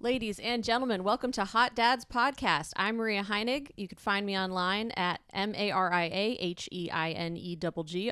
Ladies and gentlemen, welcome to Hot Dads Podcast. I'm Maria Heinegg. You can find me online at MariaHeinegg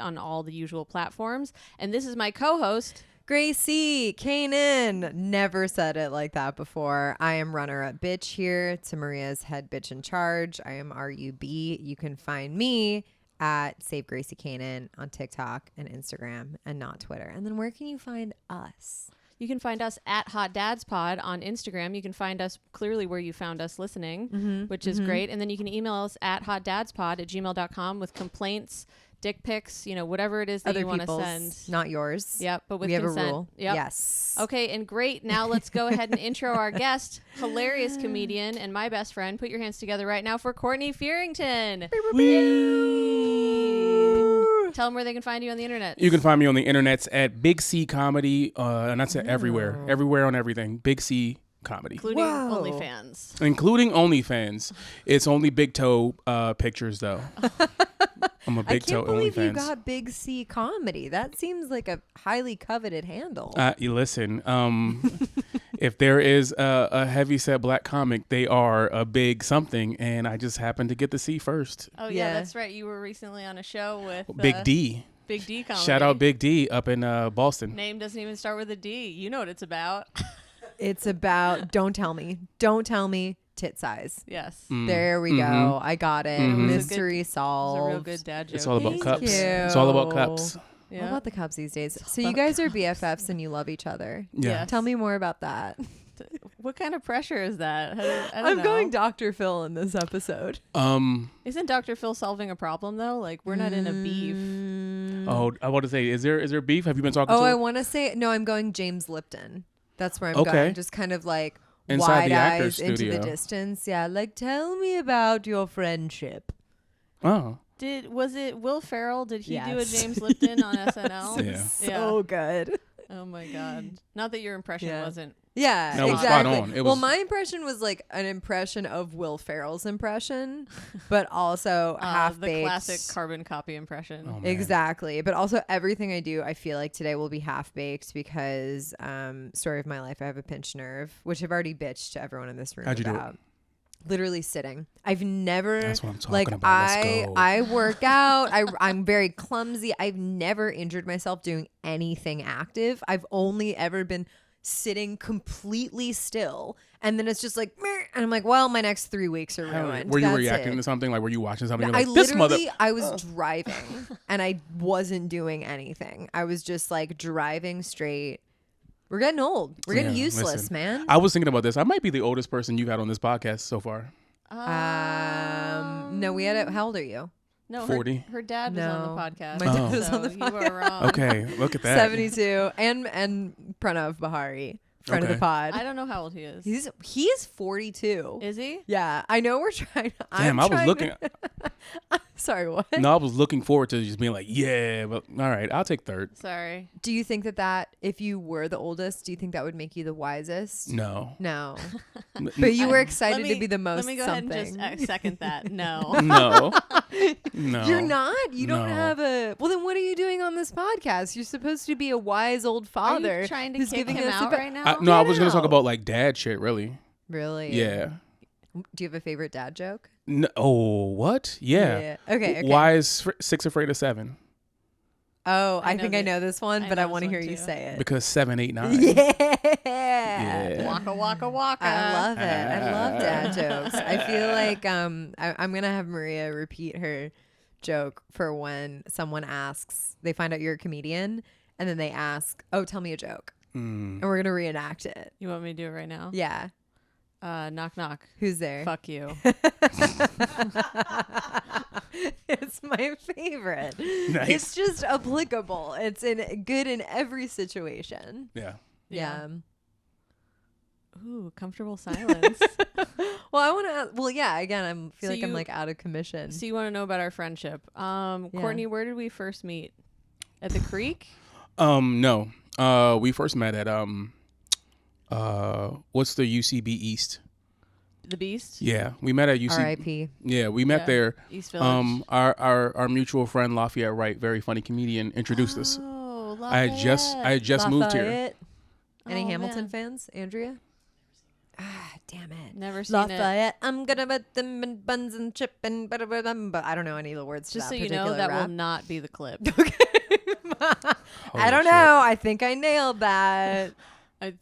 on all the usual platforms. And this is my co-host, Gracie, Canaan. Never said it like that before. I am runner-up bitch here to Maria's head bitch in charge. I am RUB. You can find me at Save Gracie Canaan on TikTok and Instagram and not Twitter. And then where can you find us? You can find us at Hot Dads Pod on Instagram. You can find us clearly where you found us listening, which is great. And then you can email us at hotdadspod@gmail.com with complaints, dick pics, whatever it is that you want to send. Not yours. Yep, but with we have consent. a rule. Yep. Yes. Okay, and great. Now let's go ahead and intro our guest, hilarious comedian and my best friend. Put your hands together right now for Courtney Fearrington. Tell them where they can find you on the internet. You can find me on the internets at Big C Comedy, and that's everywhere on everything. Big C Comedy, including OnlyFans. Including OnlyFans. It's only big toe pictures though. I'm a big toe OnlyFans. I can't believe you got Big C Comedy. That seems like a highly coveted handle. You listen. If there is a heavyset black comic, they are a big something, and I just happened to get the C first. Oh yeah, that's right. You were recently on a show with Big D. Big D Comedy. Shout out Big D up in Boston. Name doesn't even start with a D. You know what it's about. It's about don't tell me tit size. Yes. There we go. I got it. Mystery solved. It's a real good dad joke. It's all about Thank cups. you. It's all about cups. Yeah. What about the cups these days? So you guys are BFFs and you love each other. Yeah. Yes. Tell me more about that. What kind of pressure is that? I don't I'm know. going Dr. Phil in this episode. Isn't Dr. Phil solving a problem though? Like we're not in a beef. Oh, I want to say, is there beef? Have you been talking to I her? want to say no. I'm going James Lipton. That's where I'm Okay. going. Just kind of like Inside wide the eyes actor's into the studio. distance. Yeah, like tell me about your friendship. Was it Will Ferrell? Did he do a Yes. James Lipton on SNL? Yeah. So good. Oh my God. Not that your impression wasn't. Yeah, No, it was exactly. spot on. It well, was- my impression was like an impression of Will Ferrell's impression, but also half the baked. classic carbon copy impression. Oh, man. Exactly. But also everything I do, I feel like today will be half baked because story of my life, I have a pinched nerve, which I've already bitched to everyone in this room How'd you do about. Literally sitting. I've never That's what I'm talking like about. Let's go. I work out. I'm very clumsy. I've never injured myself doing anything active. I've only ever been sitting completely still, and then it's just like meh, and I'm like, well, my next 3 weeks are ruined. Were you That's reacting it. to something? Like, were you watching something? I You're like, this mother. literally, I was driving and I wasn't doing anything. I was just like driving straight. We're getting old. We're getting useless, listen. man. I was thinking about this. I might be the oldest person you've had on this podcast so far. No, we had how old are you? No, 40. Her dad was on the No. podcast. My dad Oh. was on the You were wrong. Okay, look at that. 72 and Pranav Bahari, friend of the Okay. pod. I don't know how old he is. He is 42. Is he? Yeah, I know we're trying. Damn, I was looking. Sorry, what? No, I was looking forward to just being like, yeah, but all right, I'll take third. Sorry. Do you think that if you were the oldest, do you think that would make you the wisest? No. No. But you were excited Let me- to be the most Let me go something. ahead and just second that. No. No. No. You're not? You don't No. have a... Well, then what are you doing on this podcast? You're supposed to be a wise old father. Are you trying to who's kick giving him us out right now? No, I was Get going to talk out. about like dad shit, really. Really? Yeah. Do you have a favorite dad joke? No, oh, what? Yeah. Okay. Why is 6 afraid of 7? Oh, I I know think I this- know this one, I but know I this want to one hear you too. say it. Because 7, 8, 9. Yeah. Waka waka waka. I love it. I love dad jokes. I feel like I'm gonna have Maria repeat her joke for when someone asks, they find out you're a comedian, and then they ask, "Oh, tell me a joke," and we're gonna reenact it. You want me to do it right now? Yeah. Knock knock. Who's there? Fuck you. It's my favorite. Nice. It's just applicable. It's good in every situation. Yeah. Yeah. Ooh, comfortable silence. Well, I want to. Well, yeah. Again, I feel So like I'm you- like out of commission. So you want to know about our friendship? Courtney, where did we first meet? At the creek? No. We first met at what's the UCB East? The Beast? Yeah, we met at UCB. R.I.P. Yeah, we met Yeah. there. East Village. Our mutual friend Lafayette Wright, very funny comedian, introduced us. Oh, I had just moved here. Lafayette. Any Oh, Hamilton man. fans? Andrea? damn it. Never seen Lafayette, I'm gonna put them in buns and chip and but I don't know any of the words Just to so that you know, particular that rap. will not be the clip. I don't know. I think I nailed that.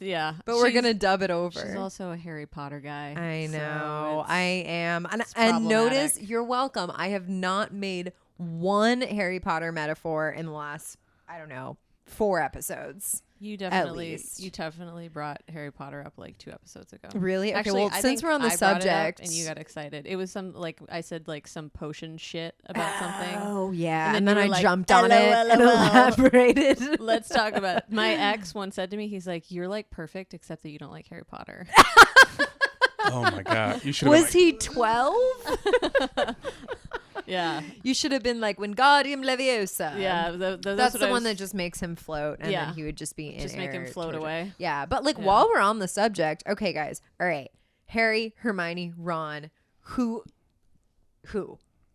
Yeah. But we're gonna dub it over. She's also a Harry Potter guy. I know. So I am. And problematic. notice, you're welcome. I have not made one Harry Potter metaphor in the last, I don't know, 4 episodes. You least. definitely brought Harry Potter up like 2 episodes ago. Really? Okay, Actually, well, I since think we're on the I brought it up subject. and you got excited. It was some, like, I said, like, some potion shit about something. Oh, yeah. And And then then you I were like, jumped on it and LOL. elaborated. Let's talk about it. My ex once said to me, he's like, you're like perfect except that you don't like Harry Potter. Oh my God. You should. Was he 12? Yeah. You should have been like Wingardium Leviosa. Yeah. That's the one that just makes him float, and then he would just be in just air make him float torture. away. Yeah, but like while we're on the subject, okay, guys, all right, Harry, Hermione, Ron, who,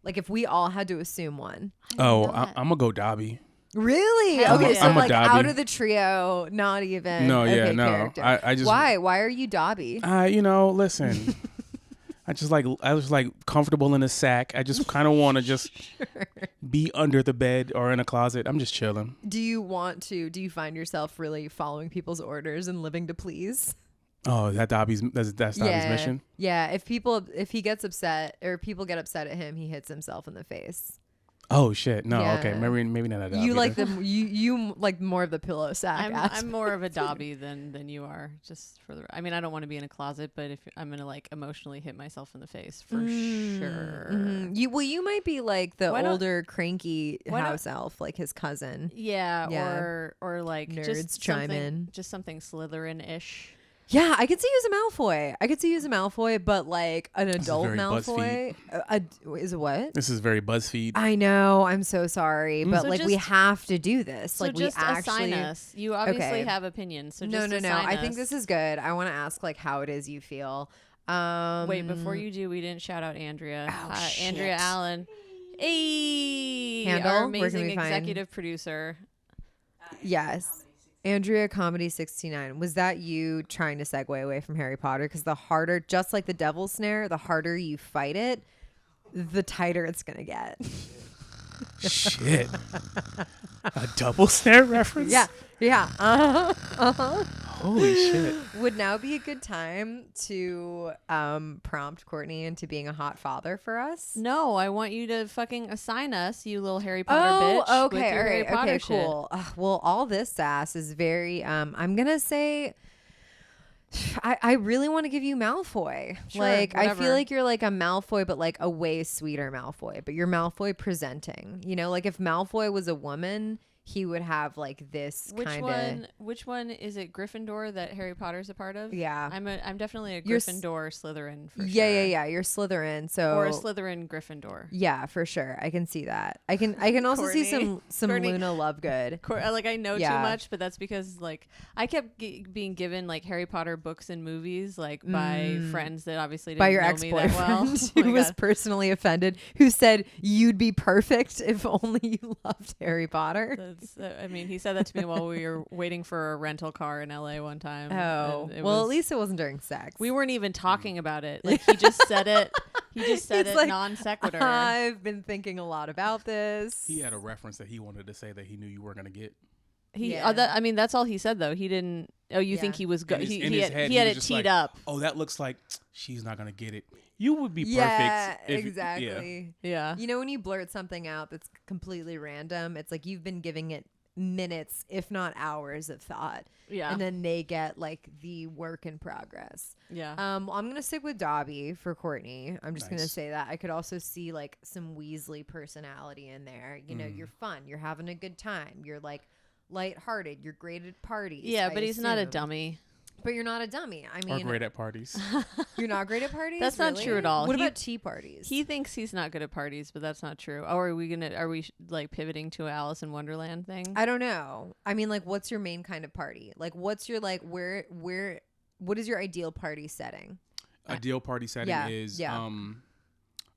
like if we all had to assume one, I'm gonna go Dobby. really? Hell Okay, yeah. so I'm a like Dobby. out of the trio, not even No, yeah, okay, no. character. I just why are you Dobby? Listen. I was like comfortable in a sack. I just kind of want to just be under the bed or in a closet. I'm just chilling. Do you find yourself really following people's orders and living to please? Oh, that's Dobby's mission. Yeah, if he gets upset or people get upset at him, he hits himself in the face. Oh shit! No, Yeah. okay, maybe not a Dobby. You like then. you like more of the pillow sack. I'm more of a Dobby than you are. Just for I don't want to be in a closet, but if I'm gonna like emotionally hit myself in the face for sure. Mm-hmm. You might be like the Why don't- older cranky why house elf, like his cousin. Yeah, Yeah. or like Nerds just chime something, in. just something Slytherin-ish. Yeah, I could see you as a Malfoy. But like an adult very Malfoy. Is it what? This is very BuzzFeed. I know. I'm so sorry, but So like we just- have to do this. So Like just we actually. assign us. You obviously Okay. have opinions, so No. just assign I think us. this is good. I want to ask like how it is you feel. Wait, before you do, we didn't shout out Andrea. Oh, shit. Andrea Allen. Hey, Handle? our Where can amazing we find- executive producer. Yes. Andrea Comedy 69. Was that you trying to segue away from Harry Potter? Because the harder, just like the devil's snare, the harder you fight it, the tighter it's going to get. Shit. A double snare reference? Yeah. Holy shit. Would now be a good time to prompt Courtney into being a hot father for us? No, I want you to fucking assign us, you little Harry Potter bitch. With okay. your All Harry right. Potter Okay, shit. cool. Well, all this sass is very, I'm going to say... I really want to give you Malfoy. Sure, like, I whatever. feel like you're like a Malfoy, but like a way sweeter Malfoy. But you're Malfoy presenting. You know, like if Malfoy was a woman, he would have like this kind of. Which one is it? Gryffindor that Harry Potter's a part of? Yeah. I'm definitely a You're Gryffindor Slytherin for sure. Yeah. You're Slytherin, so Or a Slytherin Gryffindor. yeah, for sure. I can see that. I can also see Courtney. some Courtney. Luna Lovegood. Like I know Yeah. too much, but that's because like I kept being given like Harry Potter books and movies like by friends that obviously didn't By your know me that well. ex-boyfriend Oh who my was God. personally offended, who said you'd be perfect if only you loved Harry Potter. That's, he said that to me while we were waiting for a rental car in LA one time. Oh, and it well, was- at least it wasn't during sex. we weren't even talking about it. Like he just said it. He just said He's it like, non sequitur. I've been thinking a lot about this. He had a reference that he wanted to say that he knew you weren't going to get. Yeah. That's all he said though. He didn't. Oh, you think Yeah. he was good? In his- He in his had head, he had was it just teed like, up. Oh, that looks like she's not going to get it. You would be Yeah, perfect. if- exactly. Yeah. You know, when you blurt something out that's completely random, it's like you've been giving it minutes, if not hours of thought. Yeah. And then they get like the work in progress. Yeah. Well, I'm gonna stick with Dobby for Courtney. I'm just gonna Nice. say that. I could also see like some Weasley personality in there. You know, you're fun, you're having a good time, you're like lighthearted, you're great at parties. Yeah, I but he's not a assume. dummy. But you're not a dummy. I Or mean, great at parties. you're not great at parties. That's not really? true at all. What He- about tea parties? He thinks he's not good at parties, but that's not true. Oh, are we like pivoting to a Alice in Wonderland thing? I don't know. I mean, like, what's your main kind of party? Like, what's your like what is your ideal party setting? Ideal party setting Yeah, is yeah.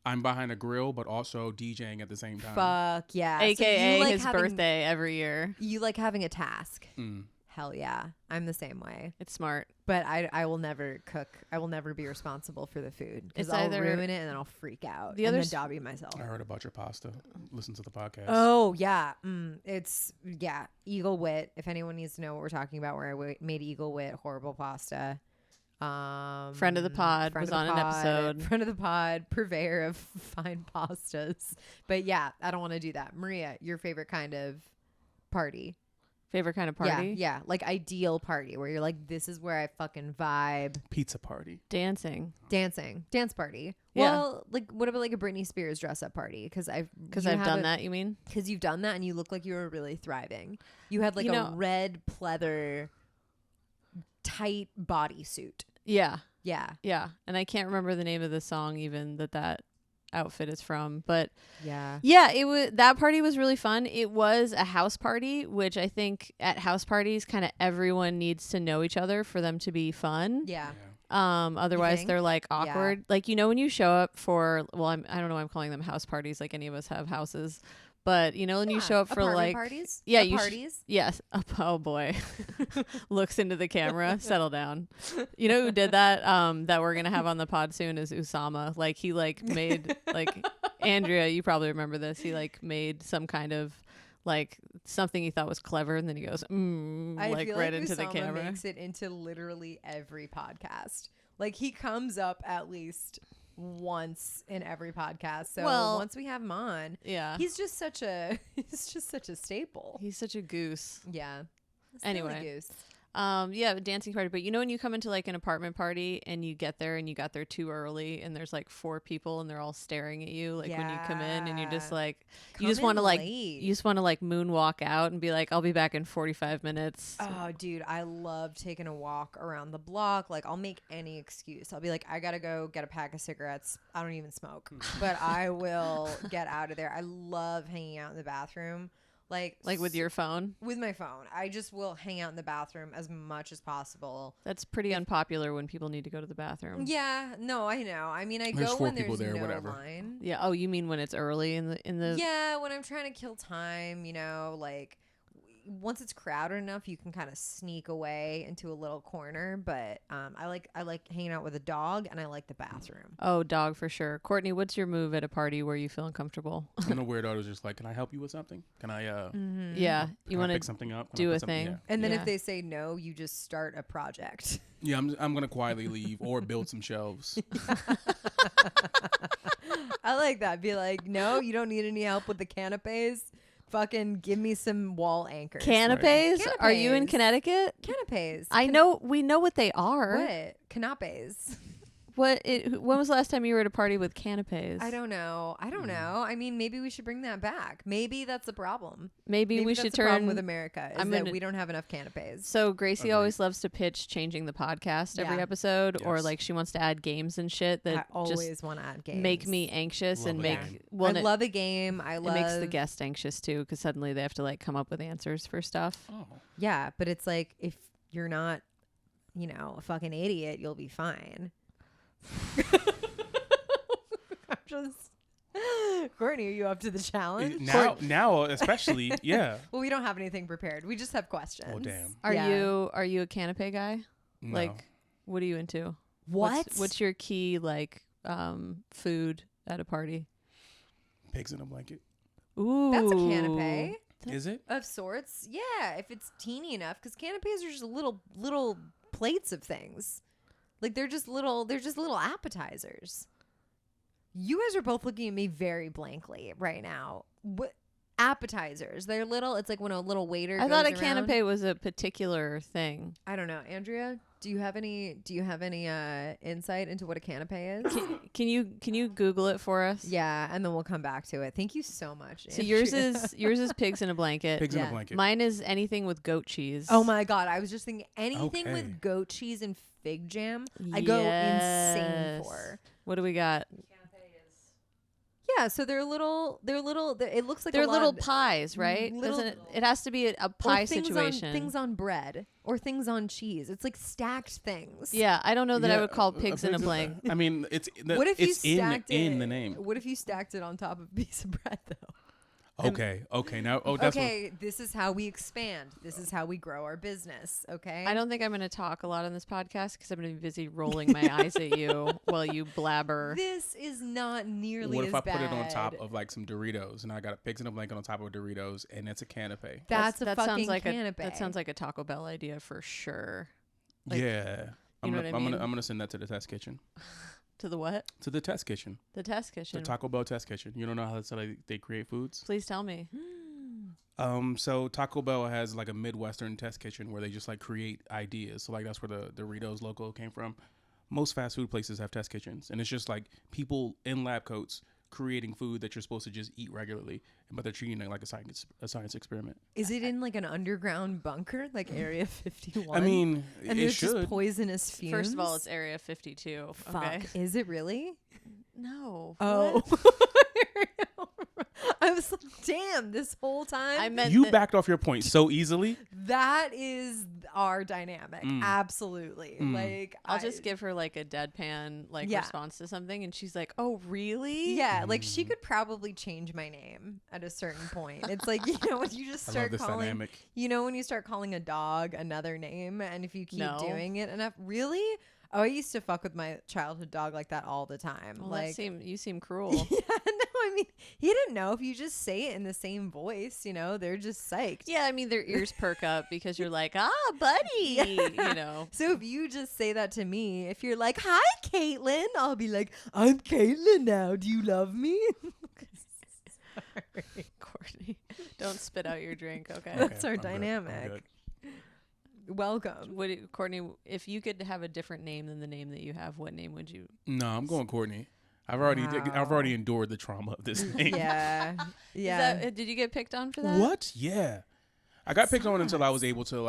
I'm behind a grill, but also DJing at the same time. Fuck yeah. So AKA you like his having- birthday every year. You like having a task. Hell yeah. I'm the same way. It's smart. But I will never cook. I will never be responsible for the food because I'll ruin it and then I'll freak out and then Dobby myself. I heard about your pasta. Listen to the podcast. Oh yeah, Eagle Wit. If anyone needs to know what we're talking about, where I made Eagle Wit horrible pasta. Friend of the pod was on an episode. Friend of the pod, purveyor of fine pastas. But yeah, I don't want to do that. Maria, your favorite kind of party? Favorite kind of party? Yeah, like ideal party where you're like, this is where I fucking vibe. Pizza party. Dancing. Dance party. Yeah. Well, like what about like a Britney Spears dress up party? Because I've done that. You mean? Because you've done that and you look like you were really thriving. You had like a red pleather tight bodysuit. Yeah. Yeah. And I can't remember the name of the song even that outfit is from, but yeah, it was, that party was really fun. It was a house party, which I think at house parties kind of everyone needs to know each other for them to be fun. Yeah. Otherwise they're like awkward. Yeah. Like, when you show up for, I don't know why I'm calling them house parties, like any of us have houses, but when you show up for like parties, parties, yes. Oh boy, looks into the camera. Settle down. You know who did that? That we're gonna have on the pod soon is Usama. Like he made like Andrea. You probably remember this. He made some kind of something he thought was clever, and then he goes I feel right like into Usama the camera. Makes it into literally every podcast. Like he comes up at least once in every podcast. So once we have him on, he's just such a staple. He's such a goose. Yeah. Anyway, goose. Dancing party. But when you come into like an apartment party and you get there and you got there too early and there's like 4 people and they're all staring at you when you come in and you're just like you just want to moonwalk out and be like, I'll be back in 45 minutes. Oh dude, I love taking a walk around the block. Like I'll make any excuse. I'll be like, I gotta go get a pack of cigarettes. I don't even smoke, but I will get out of there. I love hanging out in the bathroom. Like with your phone? With my phone. I just will hang out in the bathroom as much as possible. That's pretty unpopular when people need to go to the bathroom. Yeah, no, I know. I mean, there's go 4 when people there's there, no whatever. line. Yeah. Oh, you mean when it's early in the Yeah, when I'm trying to kill time, like once it's crowded enough, you can kind of sneak away into a little corner. But I like hanging out with a dog, and I like the bathroom. Oh, dog for sure. Courtney, what's your move at a party where you feel uncomfortable? And a weirdo is just like, can I help you with something? Can I Yeah, you want to pick something up? do a thing. Yeah. And then if they say no, you just start a project. Yeah, I'm gonna quietly leave or build some shelves. I like that. Be like, no, you don't need any help with the canapes. Fucking give me some wall anchors. Canapes? Right. Are you in Connecticut? Canapes. We know what they are. What? Canapes. When was the last time you were at a party with canapes? I don't know. I mean, maybe we should bring that back. Maybe that's the problem. Maybe we that's should the turn problem with America is that we don't have enough canapes. So Gracie always loves to pitch changing the podcast every episode, or like she wants to add games and shit that I always want to add games. Make me anxious Love and a make. game. Well, I love a game. It makes the guest anxious too because suddenly they have to like come up with answers for stuff. Oh. Yeah, but it's like if you're not, a fucking idiot, you'll be fine. I'm just Courtney, are you up to the challenge? Now especially, yeah. Well, we don't have anything prepared. We just have questions. Oh damn. Are you a canapé guy? No. Like, what are you into? What's your key food at a party? Pigs in a blanket. Ooh, that's a canapé. Is it? Of sorts? Yeah, if it's teeny enough, because canapes are just little plates of things. Like they're just little appetizers. You guys are both looking at me very blankly right now. What appetizers? They're little. It's like when a little waiter. I thought a goes canapé around. was a particular thing. I don't know, Andrea. Do you have any insight into what a canapé is? Can you Google it for us? Yeah, and then we'll come back to it. Thank you so much. So Andrea. yours is pigs in a blanket. Pigs in a blanket. Mine is anything with goat cheese. Oh my god, I was just thinking anything Okay. with goat cheese and fig jam. I go insane for. What do we got? Yeah, so they're little. It looks like They're a lot little of pies, right? It has to be a pie or things situation. things on bread or things on cheese. It's like stacked things. Yeah, I don't know that I would call pigs pigs in a blanket. I mean, it's What if you it's stacked it in the name. What if you stacked it on top of a piece of bread though? Okay. Now, that's okay, this is how we expand. This is how we grow our business. Okay. I don't think I'm going to talk a lot on this podcast because I'm going to be busy rolling my eyes at you while you blabber. This is not nearly what as if I bad. put it on top of like some Doritos and I got a pigs in a blanket on top of Doritos and it's a canapé? That's a that fucking sounds like canapé. that sounds like a Taco Bell idea for sure. Yeah. You know what I mean? I'm gonna send that to the test kitchen. To the what? To the test kitchen. The test kitchen. The Taco Bell test kitchen. You don't know how that's how they create foods? Please tell me. So Taco Bell has like a Midwestern test kitchen where they just like create ideas. So like that's where the Doritos logo came from. Most fast food places have test kitchens, and it's just like people in lab coats creating food that you're supposed to just eat regularly, but they're treating it like a science experiment. Is it in like an underground bunker, like Area 51? I mean, and it there's should. just poisonous fumes. First of all, it's Area 52. Fuck. Okay. Is it really? No. Oh. What? I was like, damn, this whole time. I meant You that- backed off your point so easily. That is our dynamic. Absolutely. Like, I'll just give her like a deadpan like Yeah. response to something, and she's like, "Oh, really?" Yeah, like she could probably change my name at a certain point. It's like, you know, when you just I love start this calling, dynamic. you know, when you start calling a dog another name, and if you keep No. doing it enough, really? Oh, I used to fuck with my childhood dog like that all the time. Well, like, you seem cruel. yeah, no, I mean, he didn't know if you just say it in the same voice, you know, they're just psyched. Yeah, I mean their ears perk up because you're like, buddy, you know. So if you just say that to me, if you're like, hi, Caitlin, I'll be like, I'm Caitlin now. Do you love me? Sorry. Courtney, don't spit out your drink, okay? That's our I'm good. I'm dynamic. good. Welcome. Courtney, if you could have a different name than the name that you have, what name would you? No, I'm going Courtney. I've Wow. already endured the trauma of this name. Yeah. Is Yeah. that, did you get picked on for that? What? Yeah. I got picked on until I was able to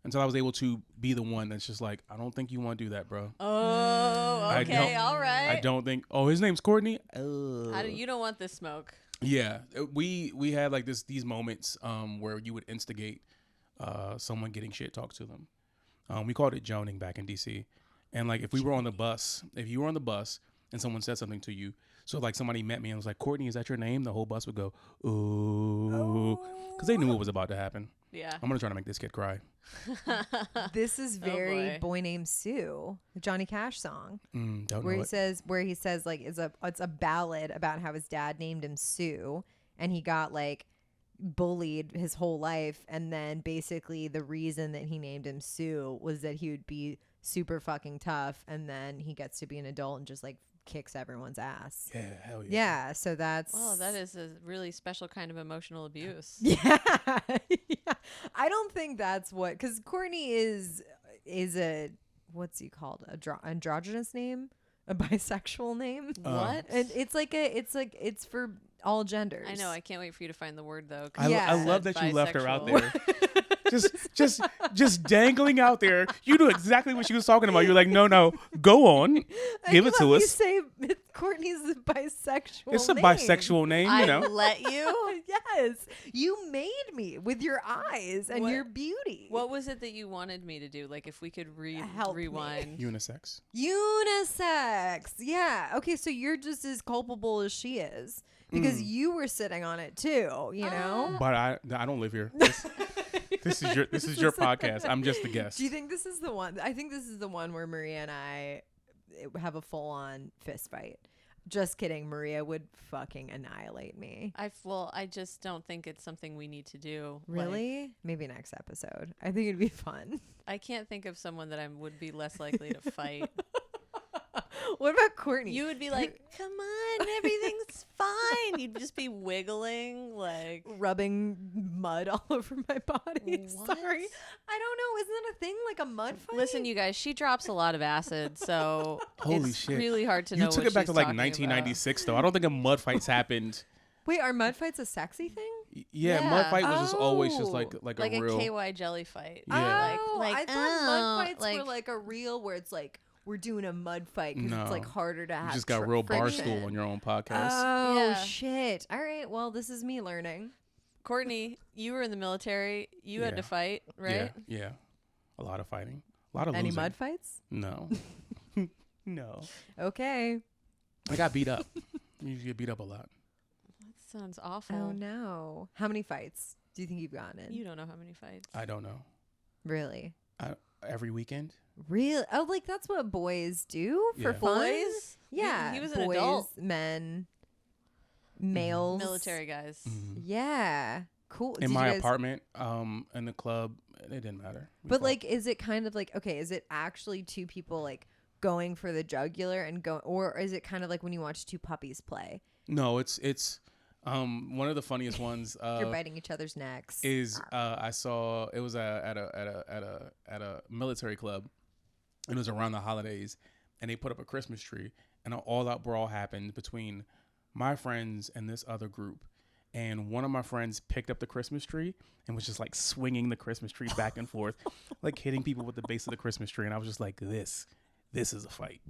until I was able to be the one that's just like, I don't think you want to do that, bro. Oh, I okay, don't- all right. I don't think. Oh, his name's Courtney. You don't want this smoke. Yeah, we had like these moments where you would instigate someone getting shit talked to them. We called it joning back in DC. And like if you were on the bus and someone said something to you, so like somebody met me and was like, Courtney, is that your name? The whole bus would go, ooh, because they knew what was about to happen. Yeah. I'm gonna try to make this kid cry. This is very boy. Boy Named Sue, the Johnny Cash song, Don't where know he says like it's a ballad about how his dad named him Sue, and he got like bullied his whole life, and then basically the reason that he named him Sue was that he would be super fucking tough, and then he gets to be an adult and just like kicks everyone's ass. Yeah, hell yeah. Yeah, so that's Well, that is a really special kind of emotional abuse. yeah. Yeah. I don't think that's what, because Courtney is a what's he called, androgynous name, a bisexual name. What? And it's for all genders. I know. I can't wait for you to find the word though. 'cause Yeah. I you love said that you left her out bisexual. there. just dangling out there. You knew exactly what she was talking about. You're like, no, go on, give it to You us. say Courtney's a bisexual. It's a name. bisexual name, you I know. let you. Yes, you made me with your eyes and What- your beauty. What was it that you wanted me to do? Like if we could Help me. rewind. Unisex. Unisex. Yeah. Okay, so you're just as culpable as she is because you were sitting on it too, you know? But I don't live here. This is your podcast. I'm just the guest. Do you think this is the one? I think this is the one where Maria and I have a full-on fist fight. Just kidding. Maria would fucking annihilate me. I just don't think it's something we need to do. Like, Really? Maybe next episode. I think it'd be fun. I can't think of someone that I would be less likely to fight. What about Courtney? You would be like, "Come on, everything's fine." You'd just be wiggling like. rubbing mud all over my body. What? Sorry. I don't know. Isn't that a thing? Like a mud fight? Listen, you guys, she drops a lot of acid, so Holy it's shit. really hard to know. You took what it back to she's like talking 1996 though. I don't think a mud fights happened. Wait, are mud fights a sexy thing? Yeah, mud fight was just always just like about. a real. KY jelly fight. Yeah. Oh, Like, I thought mud fights like- were like a real where it's like we're doing a mud fight because No. it's like harder to have. You just got real friction. barstool on your own podcast. Oh Yeah. shit! All right, well this is me learning. Courtney, you were in the military. You had Yeah. to fight, right? Yeah. A lot of fighting. A lot of Any losing. mud fights? No. No. Okay. I got beat up. You get beat up a lot. Sounds awful. Oh no. How many fights do you think you've gotten in? You don't know how many fights. I don't know. Really? Every weekend. Really? Oh, like that's what boys do for Yeah. fun? Boys? Yeah. He was an boys, adult. Men, males. Military guys. Yeah. Cool. In Did my you guys- apartment, in the club, it didn't matter. We But fought. like, is it kind of like, okay, is it actually two people like going for the jugular and go, or is it kind of like when you watch two puppies play? No, it's one of the funniest ones. You're biting each other's necks. Is I saw it was at a military club, and it was around the holidays, and they put up a Christmas tree, and an all-out brawl happened between my friends and this other group, and one of my friends picked up the Christmas tree and was just like swinging the Christmas tree back and forth, like hitting people with the base of the Christmas tree, and I was just like, this is a fight.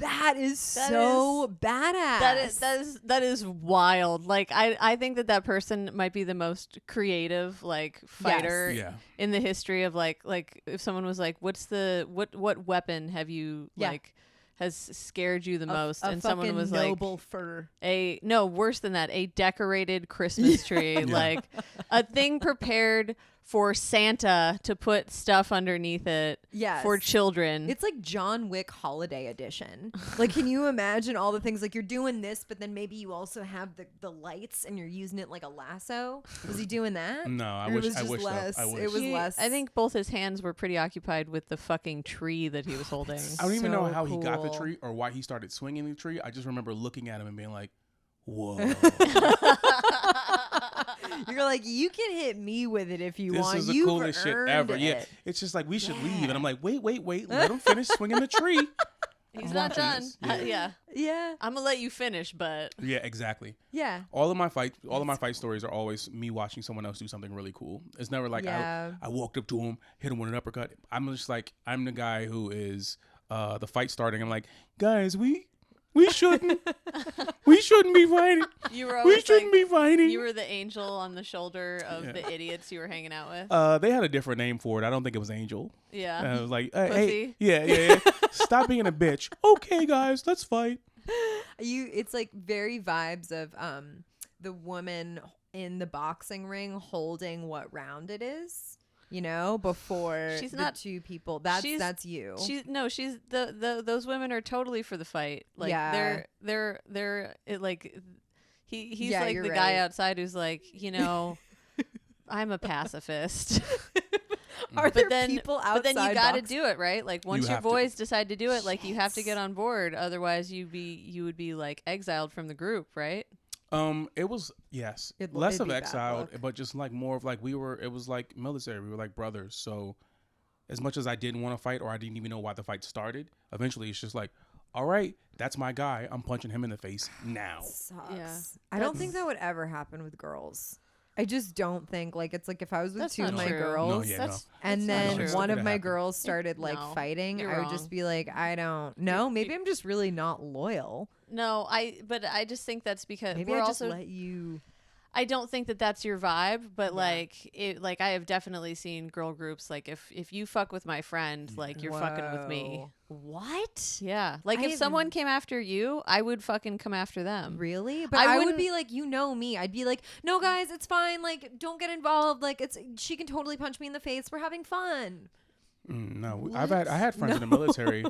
That is so badass. That is wild. Like I think that person might be the most creative like fighter Yeah. in the history of like if someone was like, what weapon have you like has scared you the most? And someone was noble like fur. Worse than that, a decorated Christmas tree, like a thing prepared for Santa to put stuff underneath it for children. It's like John Wick Holiday Edition. Like, can you imagine all the things like you're doing this, but then maybe you also have the lights and you're using it like a lasso? Was he doing that? No, I Or wish. It was I just wish. less. I wish. It was less. I think both his hands were pretty occupied with the fucking tree that he was holding. I don't even know so how he got the cool. tree or why he started swinging the tree. I just remember looking at him and being like, whoa. You're like, you can hit me with it if you This want. is the You've coolest shit earned ever. it. Yeah. It's just like, we should leave. And I'm like, wait. Let him finish swinging the tree. He's I'm not watching done. this. Yeah. Yeah. I'm gonna let you finish, but Yeah, exactly. Yeah. All of my fight stories are always me watching someone else do something really cool. It's never like I walked up to him, hit him with an uppercut. I'm just like, I'm the guy who is the fight starting. I'm like, guys, we shouldn't be fighting. you were We always shouldn't be fighting. you were the angel on the shoulder of the idiots you were hanging out with. They had a different name for it. I don't think it was Angel. Yeah. I was like, Pussy. hey, yeah. Stop being a bitch. Okay, guys, let's fight. It's like very vibes of the woman in the boxing ring holding what round it is, you know, before She's the not- two people. That's you. She's those women are totally for the fight. Like they're like he's Yeah, like you're the guy right. outside who's like, you know, I'm a pacifist. Are there then people outside? But then you got to boxing? do it, right? Like once You your have to. boys decide to do it, like you have to get on board. Otherwise, you would be like exiled from the group, right? It was less It'd of be bad exiled, luck. but just like more of like it was like military. We were like brothers. So as much as I didn't want to fight or I didn't even know why the fight started, eventually it's just like, all right, that's my guy. I'm punching him in the face now. Sucks. Yeah. I don't think that would ever happen with girls. I just don't think like it's like if I was with That's two not of my true. girls No, yeah, That's and that's not then true. one of It my happened. girls started like No, fighting, you're I would just wrong. be like, I don't know. Maybe I'm just really not loyal. No, but I just think that's because Maybe we're I just also. let you. I don't think that that's your vibe, but like I have definitely seen girl groups like if you fuck with my friend, like you're fucking with me. Whoa. What? Yeah, like I if someone haven't- came after you, I would fucking come after them. Really? But I I would wouldn't- be like, you know me. I'd be like, no, guys, it's fine. Like, don't get involved. Like, she can totally punch me in the face. We're having fun. No, I had friends in the military.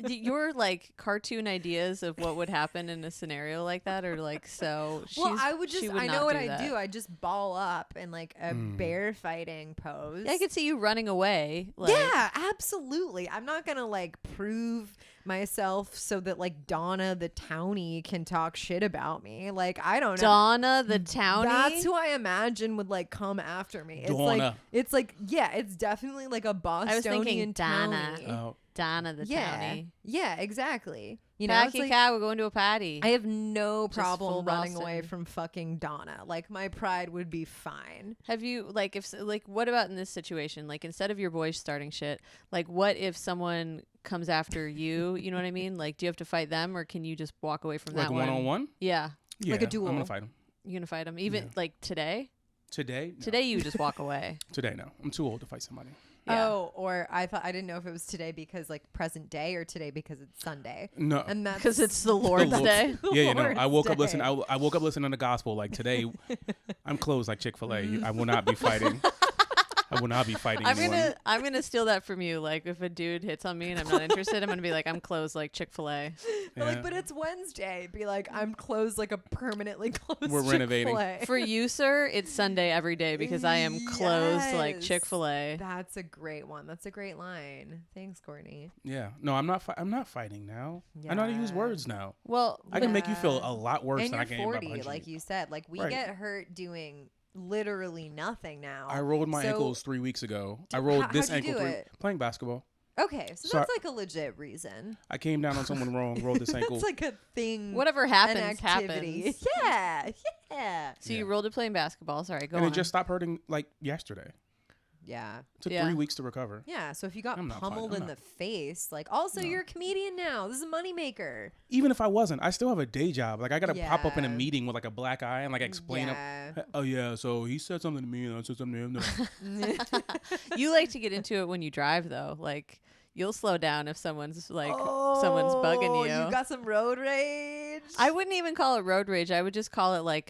Your like cartoon ideas of what would happen in a scenario like that are like so. Well, I would she just, would I not know what do I that. do. I just ball up in like a bear fighting pose. I could see you running away. Like, Yeah, absolutely. I'm not gonna like prove myself so that like Donna the townie can talk shit about me. Like, I don't know. Donna the townie. That's who I imagine would like come after me. Donna. It's like yeah, it's definitely like a Bostonian I was thinking Donna. townie. Oh, Donna the Yeah, townie. yeah, exactly. You know, it's Packy like, cat, we're going to a party. I have no Just full problem running Boston. away from fucking Donna. Like, my pride would be fine. Have you like what about in this situation? Like instead of your boys starting shit, like what if someone comes after you? You know what I mean? Like, do you have to fight them, or can you just walk away from like that a one? one-on-one? Yeah, Yeah, Like a duel. I'm gonna fight him you gonna fight them even Yeah. like today? today. No. Today you just walk away. Today, no. I'm too old to fight somebody. Yeah. Oh, or I didn't know if it was today because like present day or today because it's Sunday. No, And that's Because it's the Lord's Lord- Day. yeah, no. I woke up Day. listening. I woke up listening to the gospel. Like today, I'm closed like Chick-fil-A. I will not be fighting. I will not be fighting anyone. I'm gonna steal that from you. Like if a dude hits on me and I'm not interested, I'm gonna be like, I'm closed like Chick-fil-A. But like, but it's Wednesday. Be like, I'm closed like a permanently closed. We're renovating. Chick-fil-A. For you, sir, it's Sunday every day because I am closed like Yes. Chick-fil-A. That's a great one. That's a great line. Thanks, Courtney. Yeah, no, I'm not. I'm not fighting now. I know how to use Yeah. words now. Well, I can make you feel a lot worse And than I you're can about 40, punching like you. you said. Like we Right. get hurt doing literally nothing now. I rolled my So- ankles 3 weeks ago. I rolled this how'd you ankle do it? playing basketball. Okay, so So that's like a legit reason. I came down on someone wrong, rolled this ankle. That's like a thing. whatever an happens, activity. happens. Yeah, yeah, So you Yeah. rolled it playing basketball. Sorry, go and on. it just stopped hurting like yesterday. yeah, It took Yeah. 3 weeks to recover. yeah. So if you got I'm not pummeled fighting. in I'm the face, like also No. you're a comedian now. This is a moneymaker. Even if I wasn't, I still have a day job. Like I gotta pop up in a Yeah. meeting with like a black eye and like explain. Yeah. Oh yeah, so he said something to me and I said something to him. You like to get into it when you drive, though. Like you'll slow down if someone's like someone's bugging you. You got some road rage. I wouldn't even call it road rage. I would just call it like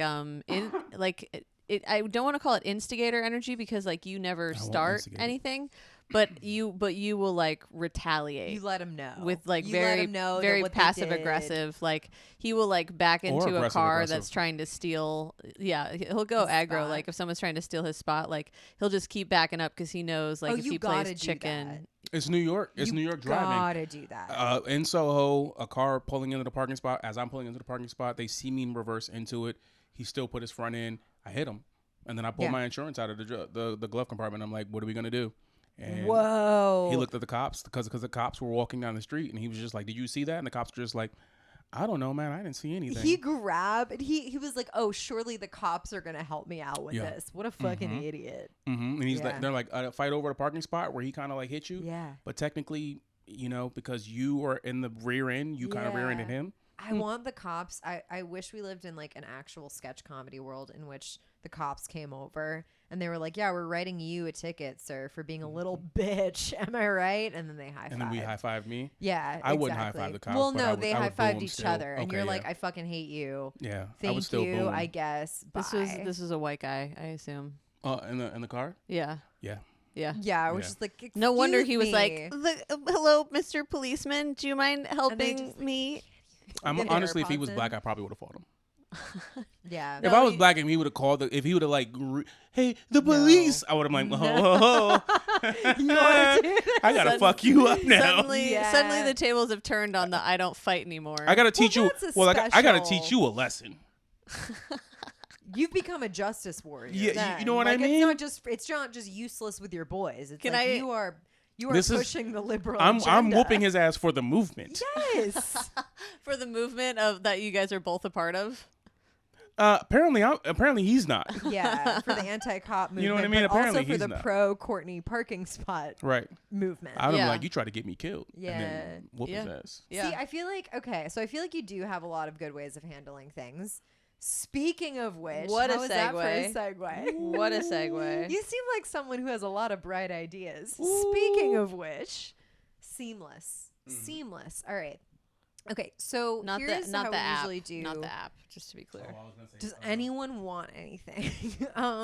I don't want to call it instigator energy because like you never won't start instigate it. anything, but you will like retaliate. You let him know With like You let very him know that very what they passive did- aggressive, like he will like back into a aggressive car aggressive. that's trying to steal. Yeah, he'll go His aggro. spot. Like if someone's trying to steal his spot, like he'll just keep backing up because he knows like Oh, if you he gotta plays do chicken. that. It's New York. It's You New York driving. Gotta do that. In Soho, a car pulling into the parking spot. As I'm pulling into the parking spot, they see me in reverse into it. He still put his front in. I hit him, and then I pulled Yeah. my insurance out of the glove compartment. I'm like, "What are we gonna do?" And Whoa. he looked at the cops because the cops were walking down the street, and he was just like, "Did you see that?" And the cops were just like, "I don't know, man. I didn't see anything." He grabbed and he was like, "Oh, surely the cops are gonna help me out with Yeah. this." What a fucking Mhm. idiot. And he's Yeah. like, they're like, a fight over the parking spot where he kind of like hit you. Yeah. But technically, because you are in the rear end, you kind of rear ended Yeah. him. I want the cops. I wish we lived in like an actual sketch comedy world in which the cops came over and they were like, "Yeah, we're writing you a ticket, sir, for being a little bitch. Am I right?" And then they high And then we high fived me. Yeah, I wouldn't exactly. high-five the cops, Well, but no, I would- they I high would boo 'em fived each still. other, and Okay, you're yeah. like, "I fucking hate you. Yeah, I Thank would still you. boom. I guess." This Bye. is a white guy, I assume. In the car. Yeah. Yeah. Yeah. Yeah, I was Yeah. just like, No wonder he was "Excuse like, me." "Hello, Mr. Policeman. Do you mind helping just- me?" I'm Get honestly, if he AirPods was in. black, I probably would have fought him. Yeah. If No, I was he- black and he would have called, if he would have like, hey, the police, I would have like, oh, I gotta Sudden- fuck you up now. Suddenly, Yeah. suddenly the tables have turned on the I don't fight anymore. I gotta teach you. that's a Well, I gotta special- teach you a lesson. You've become a justice warrior. Yeah, you then. know what I Like, mean? It's not just useless with your boys. It's Can like I- you are This is- pushing the liberal I'm agenda. whooping his ass for the movement. Yes. For the movement of that you guys are both a part of. Apparently he's not. Yeah, for the anti-cop movement. You know what I mean? But Apparently also for he's the not. pro-Courtney parking spot Right. movement. I'd be Yeah. like, you try to get me killed. And Yeah. then whoop Yeah. his ass. Yeah. See, I feel like so I feel like you do have a lot of good ways of handling things. Speaking of which, What a how was that for a segue. segue? What a segue. You seem like someone who has a lot of bright ideas. Speaking of which, seamless. Seamless. All right. Okay, so Not here's the not how the we app. usually do. Not the app. Just to be clear. Does anyone want anything? All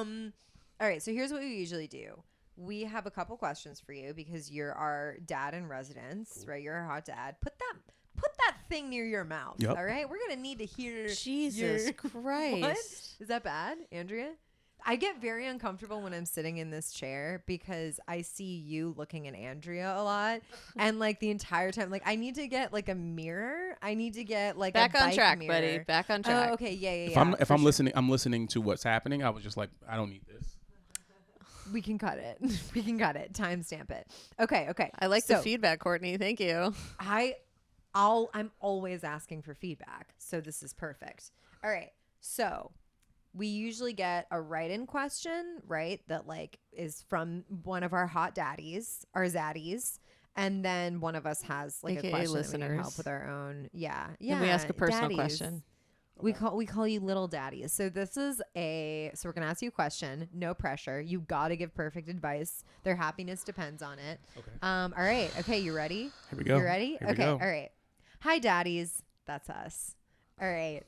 right, so here's what we usually do. We have a couple questions for you because you're our dad in residence, right? You're our hot dad. Put that thing near your mouth. Yep. All right, we're gonna need to hear. Jesus your- Christ. What? Is that bad, Andrea? I get very uncomfortable when I'm sitting in this chair because I see you looking at Andrea a lot, and like the entire time, like I need to get like a mirror. I need to get like Back a on bike track, mirror. buddy. Back on track. Oh, okay, yeah. If I'm listening, I'm listening to what's happening. I was just like, I don't need this. We can cut it. We can cut it. Timestamp it. Okay. I like the So, feedback, Courtney. Thank you. I'm always asking for feedback, so this is perfect. All right. So we usually get a write-in question, right? That like is from one of our hot daddies, our zaddies, and then one of us has like AKA a question that we need help listeners. with our own. Yeah. Then we ask a personal daddies. question. We call you little daddies. So so we're gonna ask you a question. No pressure. You gotta give perfect advice. Their happiness depends on it. Okay. All right. Okay, you ready? Here we go. You ready? Here we Okay. go. All right. Hi, daddies. That's us. All right.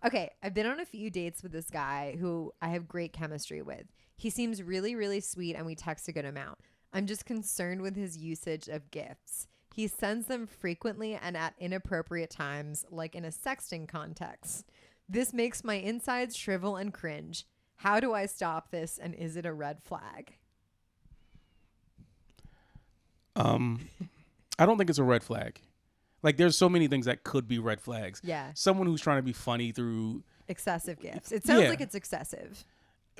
Okay. I've been on a few dates with this guy who I have great chemistry with. He seems really, really sweet, and we text a good amount. I'm just concerned with his usage of gifts. He sends them frequently and at inappropriate times, like in a sexting context. This makes my insides shrivel and cringe. How do I stop this, and is it a red flag? I don't think it's a red flag. Like, there's so many things that could be red flags. Yeah. Someone who's trying to be funny through Excessive gifts. It sounds Yeah. like it's excessive.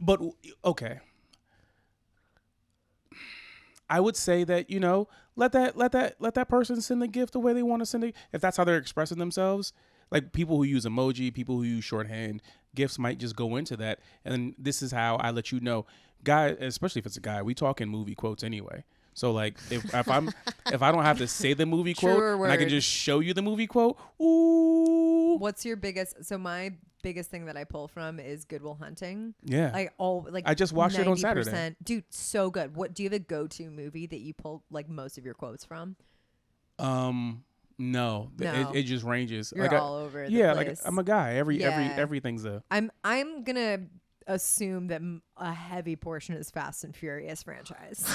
But okay, I would say that, you know, let that person send the gift the way they want to send it. If that's how they're expressing themselves, like people who use emoji, people who use shorthand, gifts might just go into that. And this is how I let you know, guy, especially if it's a guy, we talk in movie quotes anyway. So like if I don't have to say the movie quote, Truer and I can word. just show you the movie quote. Ooh, What's your biggest? So my biggest thing that I pull from is Good Will Hunting. yeah. I just watched it on 90%. Saturday. Dude, so good. What do you have a go-to movie that you pull like most of your quotes from? No. It just ranges. You're like all over the yeah, place. like I'm a guy. Yeah. Everything's a. I'm gonna assume that a heavy portion is Fast and Furious franchise.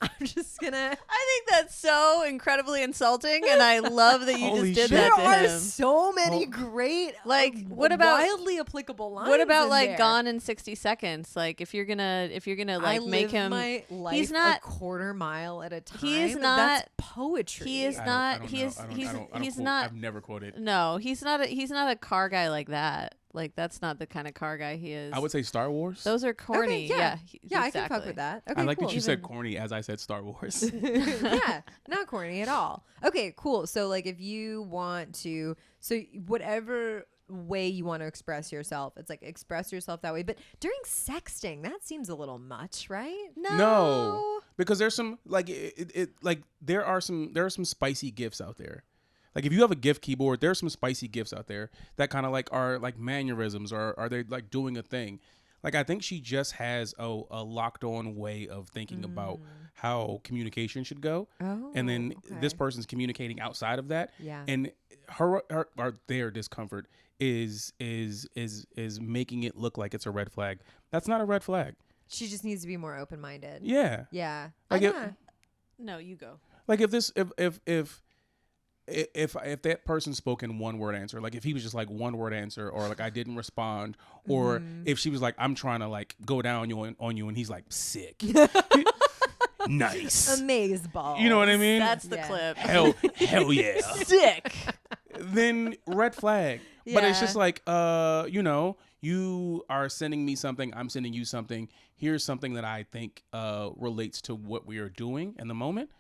I'm just gonna. I think that's so incredibly insulting, and I love that you Holy just did shit. that There to are him. so many great, Like, what about- wildly applicable lines? What about in like there. Gone in 60 Seconds? Like if you're gonna I like make live him my life he's not a quarter mile at a time. He's That's not- poetry. he is I not don't he know. is I don't- he's I don't he's quote- not I've never quoted. no, he's not a car guy like that. Like that's not the kind of car guy he is. I would say Star Wars. Those are corny. Okay, yeah. Yeah, I can fuck with that. Okay, I like cool. that you said corny as I said Star Wars. Yeah, not corny at all. Okay, cool. So like if you want to, so whatever way you want to express yourself, it's like express yourself that way. But during sexting, that seems a little much, right? No, because there's some like there are some spicy gifts out there. Like if you have a gift keyboard, there's some spicy gifts out there that kind of like are like mannerisms, or are they like doing a thing? Like I think she just has a locked on way of thinking about how communication should go, and then this person's communicating outside of that, Yeah. and her or their discomfort is making it look like it's a red flag. That's not a red flag. She just needs to be more open minded. Yeah. Yeah. Like No, you go. Like if that person spoke in one word answer, like if he was just like one word answer, or like I didn't respond, or if she was like I'm trying to like go down on you and he's like sick, nice, Amazeballs. you know what I mean? That's the Yeah. clip. hell yeah. Sick. Then red flag. But it's Yeah. just like you know, you are sending me something, I'm sending you something. Here's something that I think relates to what we are doing in the moment.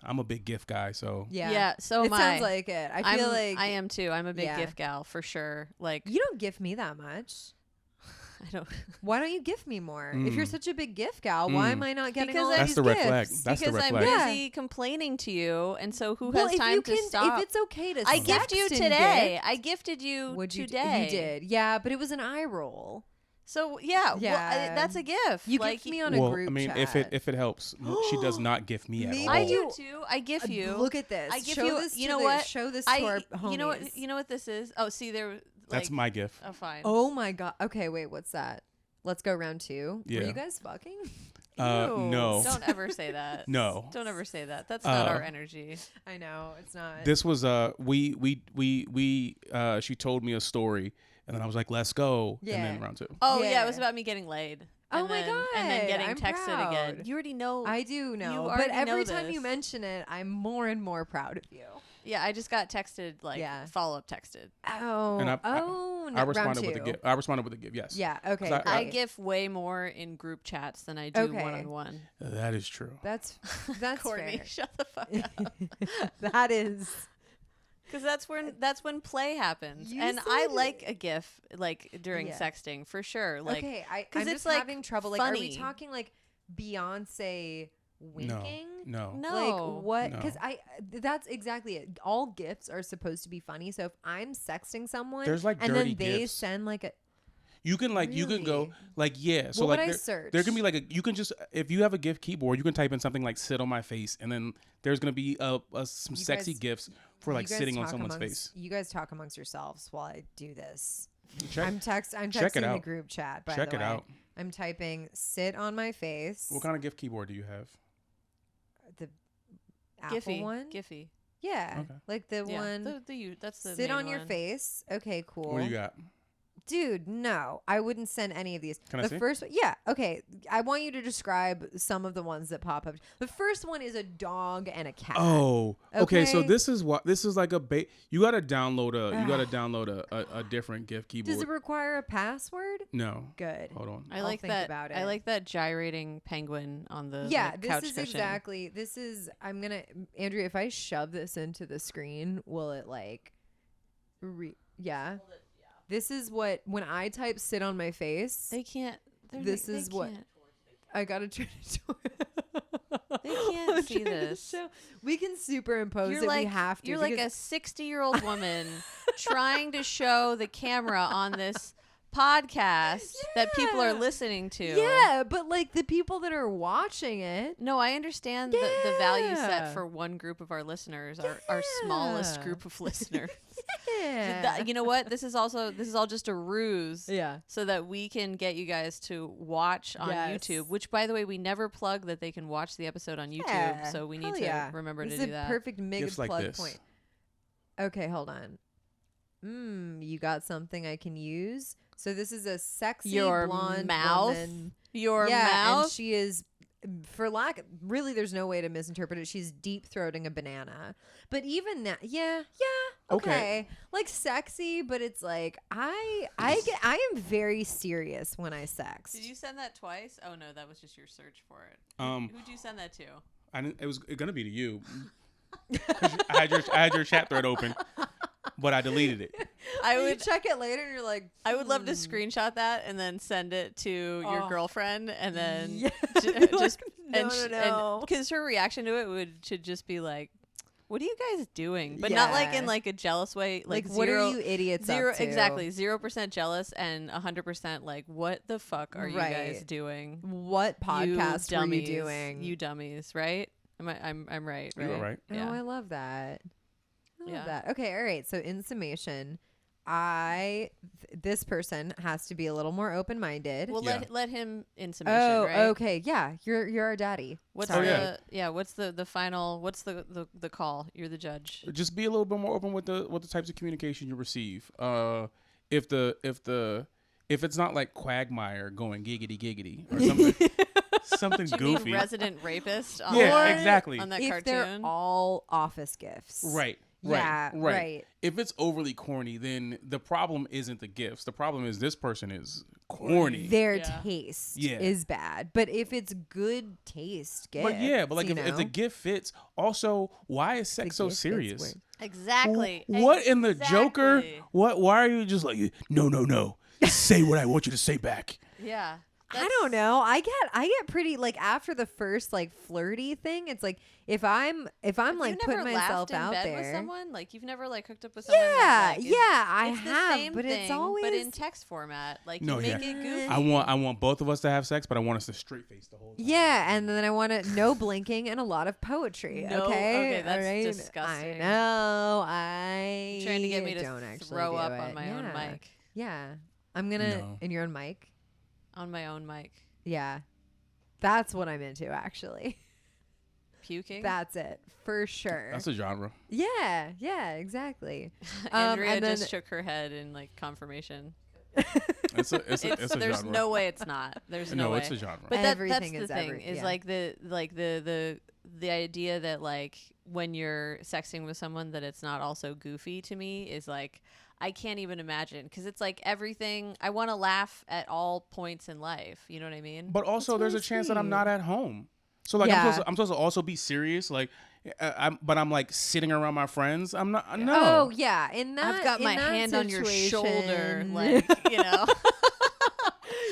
I'm a big gift guy, so Yeah. Yeah, so It am I. sounds like it. I feel like I am too. I'm a big Yeah. gift gal for sure. Like you don't gift me that much. I don't Why don't you gift me more? If you're such a big gift gal, why am I not getting Because all I'm- these that's the red gifts? flag. That's the because red I'm flag. Yeah. busy complaining to you, and so who Well, has if time you to can, stop? if it's okay to I gift you sext and today. gift, I gifted you would you today. You did, yeah, but it was an eye roll. So yeah, Yeah. that's a gift. You like gift me on a well, group I mean, chat. if it helps, she does not gift me at Me all. I too. do too. I gift you. Look at this. I give show you. this You to know the, what? Show this to our homies. You know what this is? Oh, see there. That's my gift. Oh, fine. Oh my god. Okay, wait. What's that? Let's go round 2. Yeah. Were you guys fucking? Ew. No. Don't ever say that. No. Don't ever say that. That's not our energy. I know it's not. This was she told me a story, and then I was like, let's go. Yeah. And then round 2. Oh yeah, Yeah. it was about me getting laid. Oh And my then- And then God, getting I'm texted again. proud. You already know. I do know, You but already every know time you this. mention it, I'm more and more proud of you. Yeah, I just got texted like Yeah. follow up texted. Oh, And no, I responded round with a 2. gift. I responded with a gift. Yes. Yeah. Okay. 'Cause I great. give way more in group chats than I do Okay. one on one. That is true. That's Courtney, fair. shut the fuck up. That is. Because that's when play happens, You and I said- like a GIF like during Yeah. sexting for sure. Like Okay, 'cause I'm it's, just like, having trouble. Like, are we funny. talking like Beyonce winking. No. Like what? No. Because that's exactly it. All gifts are supposed to be funny. So if I'm sexting someone, There's like and dirty then they gifts. send like a, You can you can go Really? yeah. So what like would I search? there can be like you can just, if you have a gift keyboard, you can type in something like "sit on my face," and then there's gonna be some sexy gifts for like sitting on someone's face. You guys talk amongst yourselves while I do this. Check, I'm check it texting the out. group chat. By Check the it way. out. I'm typing "sit on my face." What kind of gift keyboard do you have? The Apple Giphy. one. Giphy. Yeah, Okay. like the Yeah, one. that's the Sit main on your one. face. Okay, cool. What do you got? Dude, no, I wouldn't send any of these. Can I the see? first one, yeah, okay. I want you to describe some of the ones that pop up. The first one is a dog and a cat. Oh, okay. So Okay. this is like a you gotta download a different gift keyboard. Does it require a password? No. Good. Hold on. I I'll like think that. about I it. like that gyrating penguin on the Yeah, like, this couch is cushion. exactly. This is. I'm gonna, Andrea. If I shove this into the screen, will it like? Yeah. This is what when I type "sit on my face." They can't. This is what can't. I gotta turn it to. They can't see this. So we can superimpose You're it. like We have to. You're like a because- 60-year-old woman trying to show the camera on this podcast that people are Yeah. listening to. Yeah, but like the people that are watching it. No, I understand the value Yeah. set for one group of our listeners, our smallest Yeah. group of listeners. Yeah. You know what? This is all just a ruse. Yeah. So that we can get you guys to watch on Yes. YouTube, which, by the way, we never plug that they can watch the episode on YouTube. Yeah. So we need Hell to yeah. remember This to is do a that. perfect mega Gifts like plug this. point. Okay, hold on. You got something I can use. So this is a sexy Your blonde mouth? woman. Your yeah, mouth. and she is, for lack, really, there's no way to misinterpret it. She's deep throating a banana. But even that, yeah, okay, like sexy, but it's like I am very serious when I sext. Did you send that twice? Oh no, that was just your search for it. Who'd you send that to? It was gonna be to you. 'Cause I had your chat thread open, but I deleted it. I You would check it later, and you're like, I would love to screenshot that and then send it to your Oh. girlfriend, and then Yeah. just No, no. because her reaction to it should just be like, "What are you guys doing?" But not like in Yeah. like a jealous way. Like what are you idiots zero up to? exactly 0% jealous and 100% like, what the fuck are you guys Right. doing? What podcast you were dummies, you doing? You dummies, right? I'm right. You were right. Oh, Yeah. I love that. I love Yeah. that. Okay, all right. So in summation, this person has to be a little more open-minded. Well, Yeah. let him in summation, Oh, right? okay. Yeah, you're our daddy. What's Oh, the yeah. what's the final? What's the call? You're the judge. Just be a little bit more open with the types of communication you receive. If it's not like Quagmire going giggity giggity or something, something Do you goofy. mean resident rapist? On Yeah, that- exactly. On that If they're cartoon. all office gifts. Right. Yeah, right. If it's overly corny, then the problem isn't the gifts. The problem is this person is corny. Their Yeah. taste Yeah. is bad. But if it's good taste gifts, but like if the gift fits, also why is sex so serious? Exactly. What in the Joker? Exactly. Why are you just like no? Say what I want you to say back. Yeah. I don't know. I get pretty like after the first like flirty thing. It's like if I'm like you putting never myself laughed in out bed there. with someone? Like you've never like hooked up with someone? Yeah, that, like, is- I it's the have, same but it's thing, always but in text format. Like No, you make yeah. it goofy. I want both of us to have sex, but I want us to straight face the whole time. yeah, and then I want no blinking and a lot of poetry. No, okay, okay, that's all right? disgusting. I know. I Trying to get me to don't actually throw do up it. on my own Yeah. mic. Yeah, I'm gonna No. and you're on mic. On my own mic. Yeah, that's what I'm into actually. Puking. That's it for sure. That's a genre. Yeah, Andrea exactly. and just then- shook her head in like confirmation. It's a There's genre. no way it's not. There's no way. it's a genre. But that's Everything the is thing is yeah. like the idea that like when you're sexting with someone that it's not also goofy to me is like I can't even imagine because it's like everything I want to laugh at all points in life. You know what I mean? But also, there's a really chance that I'm sweet. not at home. So like Yeah. I'm supposed to also be serious. Like, I'm like sitting around my friends. I'm not. No. Oh yeah, in that I've got in my that hand on your shoulder, situation- like you know.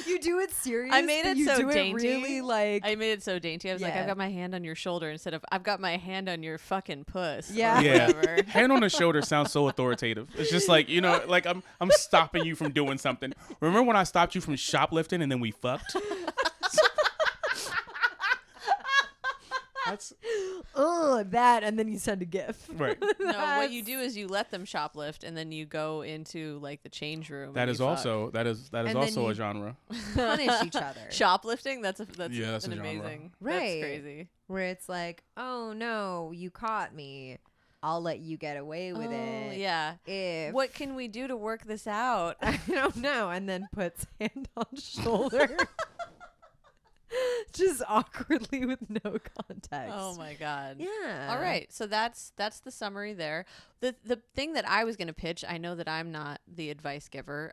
you do it serious. I made but it you so do dainty. It really like. I made it so dainty. I was like, Yeah. I've got my hand on your shoulder instead of I've got my hand on your fucking puss. Yeah. Or Yeah. whatever. Hand on the shoulder sounds so authoritative. It's just like, you know, like I'm stopping you from doing something. Remember when I stopped you from shoplifting and then we fucked? That's That, and then you send a GIF. right. No, what you do is you let them shoplift and then you go into like the change room. That and is you fuck. also that is then also you- a genre. Punish each other. Shoplifting. That's Yeah, that's an a genre. amazing. Right. That's crazy. Where it's like, oh no, you caught me. I'll let you get away with it. Yeah. If What can we do to work this out? I don't know, and then puts hand on shoulder. Just awkwardly with no context. Oh my god. Yeah. All right. So that's the summary there. The thing that I was going to pitch, I know that I'm not the advice giver,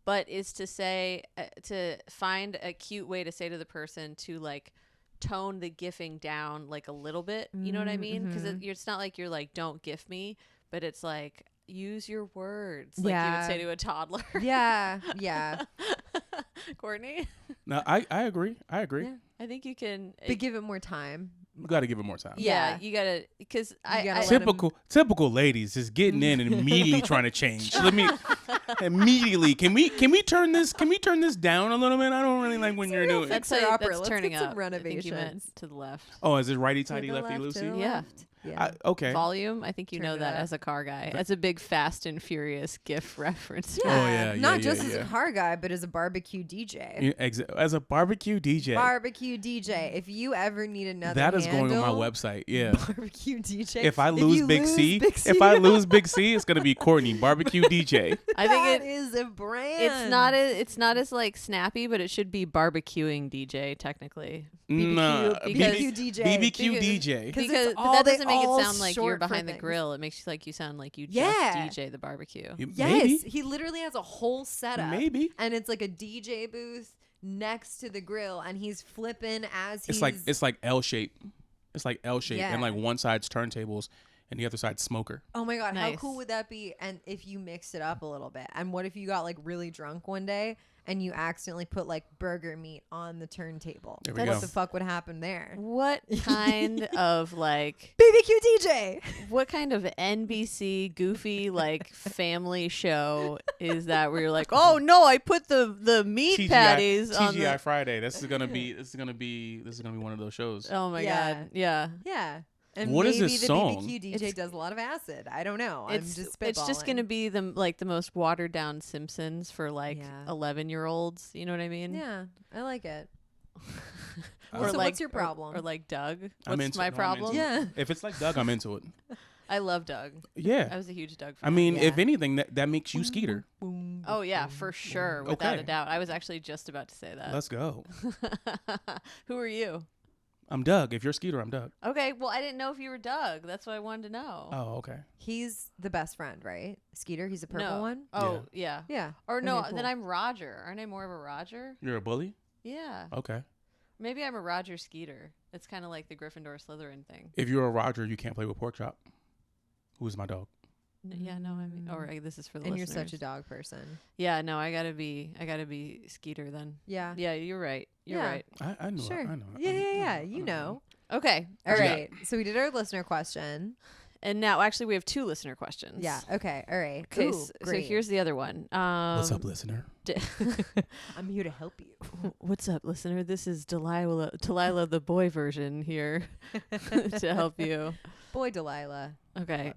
but is to say to find a cute way to say to the person to like tone the gifting down like a little bit. You know what I mean? Because it's not like you're like, don't gift me, but it's like use your words like you would say to a toddler. Yeah. Yeah. Courtney? No, I agree. I agree. Yeah. I think you can. But give it more time. You got to give it more time. Yeah, Yeah. you gotta, because gotta let Typical ladies just getting in and immediately trying to change. Let me immediately. Can we turn this down a little bit? I don't really like when you're doing. that's Fixer upper. that's Let's turning get some up. I think you meant renovations. to the left. Oh, is it righty To tighty the lefty left, to loosey? the Yeah. left. I, okay. Volume. I think you Turn know it that up. as a car guy. That's a big Fast and Furious GIF reference. Yeah. Oh, yeah, Not yeah, just as yeah. a car guy, but as a barbecue DJ. As a barbecue DJ, Barbecue DJ. If you ever need another that is going on my handle, website. Yeah. Barbecue DJ. If I lose you Big lose C, Big C, if I lose Big C, it's gonna be Courtney Barbecue DJ. I think that is a brand. it's not as like snappy, but it should be barbecuing DJ technically. Nah, BBQ DJ. BBQ Because- DJ. Because Because it's but all- that they doesn't make it all sound like you're short for behind the things. grill. It makes like you sound like you Yeah. just DJ the barbecue. You- Yes, he literally has a whole setup. Maybe. And it's like a DJ booth next to the grill, and he's flipping as he's. It's like L shape. It's like L shape, Yeah. and like one side's turntables, and the other side's smoker. Oh my god, how Nice. cool would that be? And if you mixed it up a little bit, and what if you got like really drunk one day and you accidentally put like burger meat on the turntable? There we What go. the fuck would happen there? What kind of like BBQ DJ. what kind of NBC goofy like family show is that where you're like, oh no, I put the meat patties on TGI the. Friday. This is gonna be one of those shows. Oh my Yeah. god, yeah. Yeah. And What is maybe this the song? BBQ DJ It's- does a lot of acid. I don't know. I'm just spitballing. It's just gonna be the most watered down Simpsons for like Yeah. 11-year-olds. You know what I mean? Yeah, I like it. Or So like, what's your problem? Or like Doug. I'm What's into my it. No, I'm problem? into it. Yeah. If it's like Doug, I'm into it. I love Doug. I Yeah. was a huge Doug fan. I mean, Yeah. if anything, that makes you Skeeter. Oh yeah, for sure, without Okay. a doubt. I was actually just about to say that. Let's go. Who are you? I'm Doug. If you're Skeeter, I'm Doug. Okay, well I didn't know if you were Doug. That's what I wanted to know. Oh, okay. He's the best friend, right? Skeeter, he's the purple no. one. Oh yeah. Yeah. Or no, Okay, cool. then I'm Roger. Aren't I more of a Roger? You're a bully? Yeah. Okay. Maybe I'm a Roger Skeeter. It's kind of like the Gryffindor Slytherin thing. If you're a Roger, you can't play with pork chop. Who's my dog? Yeah, no, I mean, or this is for the And listeners. you're such a dog person. Yeah, no, I gotta be Skeeter then. Yeah. Yeah, you're right. You're Yeah. right. I know. Sure. I know. Yeah, I know, yeah, yeah. I You I know. Okay. All Yeah. right. So we did our listener question. And now, actually, we have 2 listener questions. Yeah. Okay. All right. Okay. Ooh, So great. here's the other one. What's up, listener? I'm here to help you. What's up, listener? This is Delilah, the boy version here to help you. Boy, Delilah. Okay.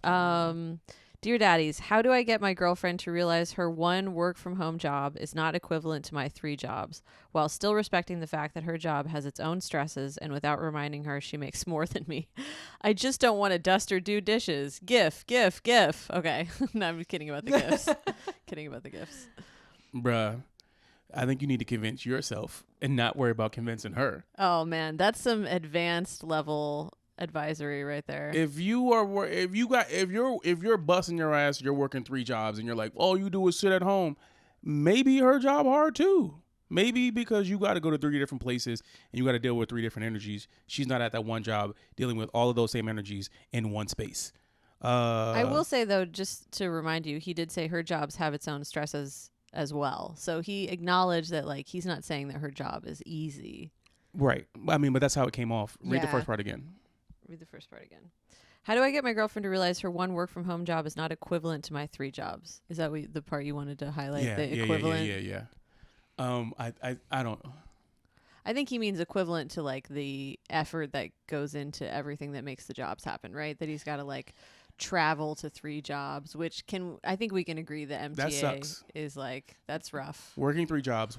Dear Daddies, how do I get my girlfriend to realize her one work from home job is not equivalent to my 3 jobs, while still respecting the fact that her job has its own stresses and without reminding her she makes more than me? I just don't want to dust or do dishes. GIF. Okay. No, I'm kidding about the gifts. Kidding about the gifts. Bruh, I think you need to convince yourself and not worry about convincing her. Oh man, that's some advanced level advisory right there. If you're busting your ass, you're working 3 jobs, and you're like, all you do is sit at home. Maybe her job hard too. Maybe because you got to go to 3 different places and you got to deal with 3 different energies. She's not at that one job dealing with all of those same energies in one space. I will say though, just to remind you, he did say her jobs have its own stresses as well. So he acknowledged that like he's not saying that her job is easy. Right. I mean, but that's how it came off. Read the Yeah. first part again. Read the first part again. How do I get my girlfriend to realize her one work from home job is not equivalent to my 3 jobs? Is that the part you wanted to highlight? Yeah, the yeah, equivalent? yeah. I don't. I think he means equivalent to like the effort that goes into everything that makes the jobs happen, right? That he's got to like travel to 3 jobs, which I think we can agree that MTA That sucks. is like, that's rough. Working 3 jobs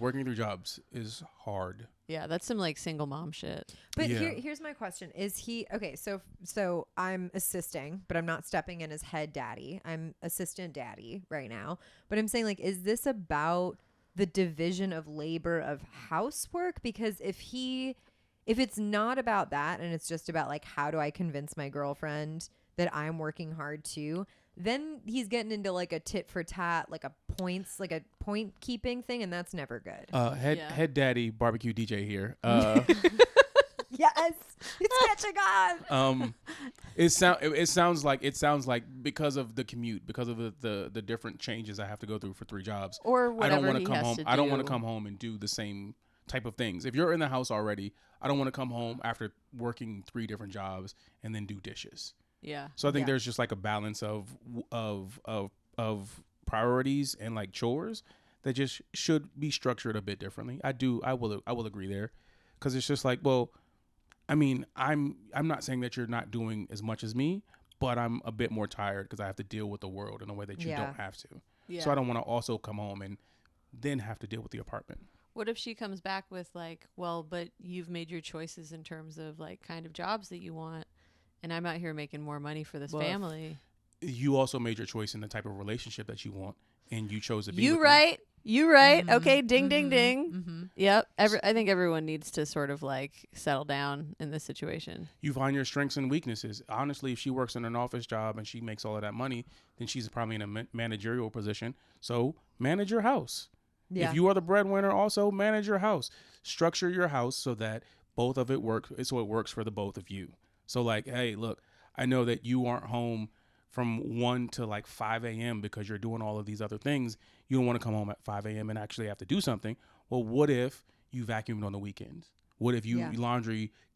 is hard. Yeah, that's some like single mom shit. But Yeah. here's my question: is he okay? So I'm assisting, but I'm not stepping in as head daddy. I'm assistant daddy right now. But I'm saying, like, is this about the division of labor of housework? Because if it's not about that, and it's just about like, how do I convince my girlfriend that I'm working hard too, then he's getting into like a tit for tat, like a point keeping thing, and that's never good. Head daddy barbecue DJ here. Yes, it's catching on. It sounds like because of the commute, because of the different changes I have to go through for 3 jobs. Or I whatever don't want he to come has home. to I don't do. want to come home and do the same type of things. If you're in the house already, I don't want to come home after working 3 different jobs and then do dishes. Yeah. So I think Yeah. there's just like a balance of priorities and like chores that just should be structured a bit differently. I will agree there, because it's just like, well, I mean, I'm not saying that you're not doing as much as me, but I'm a bit more tired because I have to deal with the world in a way that you Yeah. don't have to. Yeah. So I don't want to also come home and then have to deal with the apartment. What if she comes back with like, well, but you've made your choices in terms of like kind of jobs that you want, and I'm out here making more money for this Well, family. You also made your choice in the type of relationship that you want, and you chose to be You with me. right. You right. Mhm. Okay. Ding, ding, Mhm. ding. Mhm. Yep. I think everyone needs to sort of like settle down in this situation. You find your strengths and weaknesses. Honestly, if she works in an office job and she makes all of that money, then she's probably in a managerial position. So manage your house. Yeah. If you are the breadwinner, also manage your house. Structure your house so that both of it works. So it works for the both of you. So like, hey, look, I know that you aren't home from 1 to like 5 a.m. because you're doing all of these other things. You don't want to come home at 5 a.m. and actually have to do something. Well, what if you vacuumed on the weekends? What if you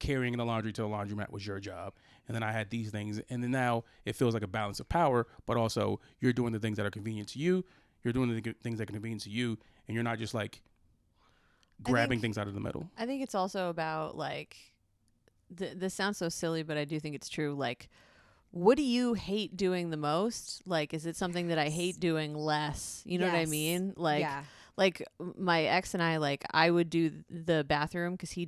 carrying the laundry to the laundromat was your job? And then I had these things. And then now it feels like a balance of power, but also you're doing the things that are convenient to you. You're doing the things that are convenient to you. And you're not just like grabbing things out of the middle. I think it's also about like, this sounds so silly, but I do think it's true. Like, what do you hate doing the most? Like, is it something that I hate doing less? You know what I Yes. mean? Like, Yeah. like my ex and I, like, I would do the bathroom because he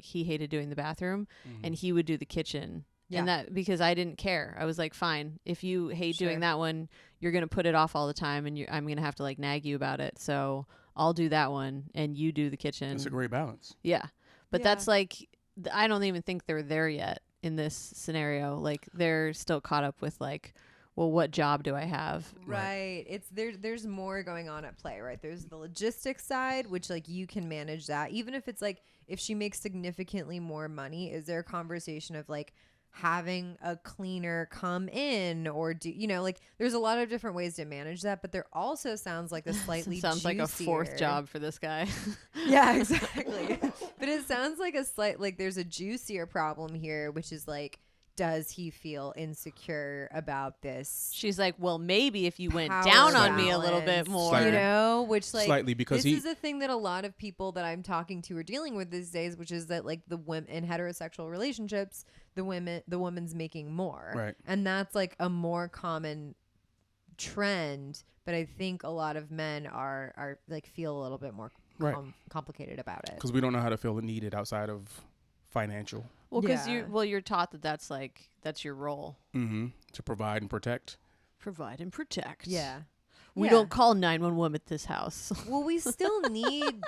he hated doing the bathroom, and he would do the kitchen. Yeah. And that, because I didn't care. I was like, fine, if you hate Sure. doing that one, you're going to put it off all the time, and I'm going to have to like nag you about it. So I'll do that one and you do the kitchen. It's a great balance. Yeah. But Yeah. that's like, I don't even think they're there yet in this scenario. Like, they're still caught up with like, well, what job do I have? Right. It's there's more going on at play, right? There's the logistics side, which like you can manage that. Even if it's like, if she makes significantly more money, is there a conversation of like having a cleaner come in, or do like there's a lot of different ways to manage that, but there also sounds like a slightly Sounds like a 4th juicier- job for this guy. Yeah, exactly. But it sounds like there's a juicier problem here, which is like, does he feel insecure about this? She's like, well, maybe if you went Power down on me a little bit balance, more. Slightly. Which like Slightly, because this is a thing that a lot of people that I'm talking to are dealing with these days, which is that like the women in heterosexual relationships, the woman's making more, Right. and that's like a more common trend. But I think a lot of men are like feel a little bit more Right. complicated about it. Because we don't know how to feel needed outside of financial. Well, because Yeah. you're taught that that's your role. To provide and protect. Provide and protect. Yeah. We Yeah. don't call 911 at this house. Well, we still need.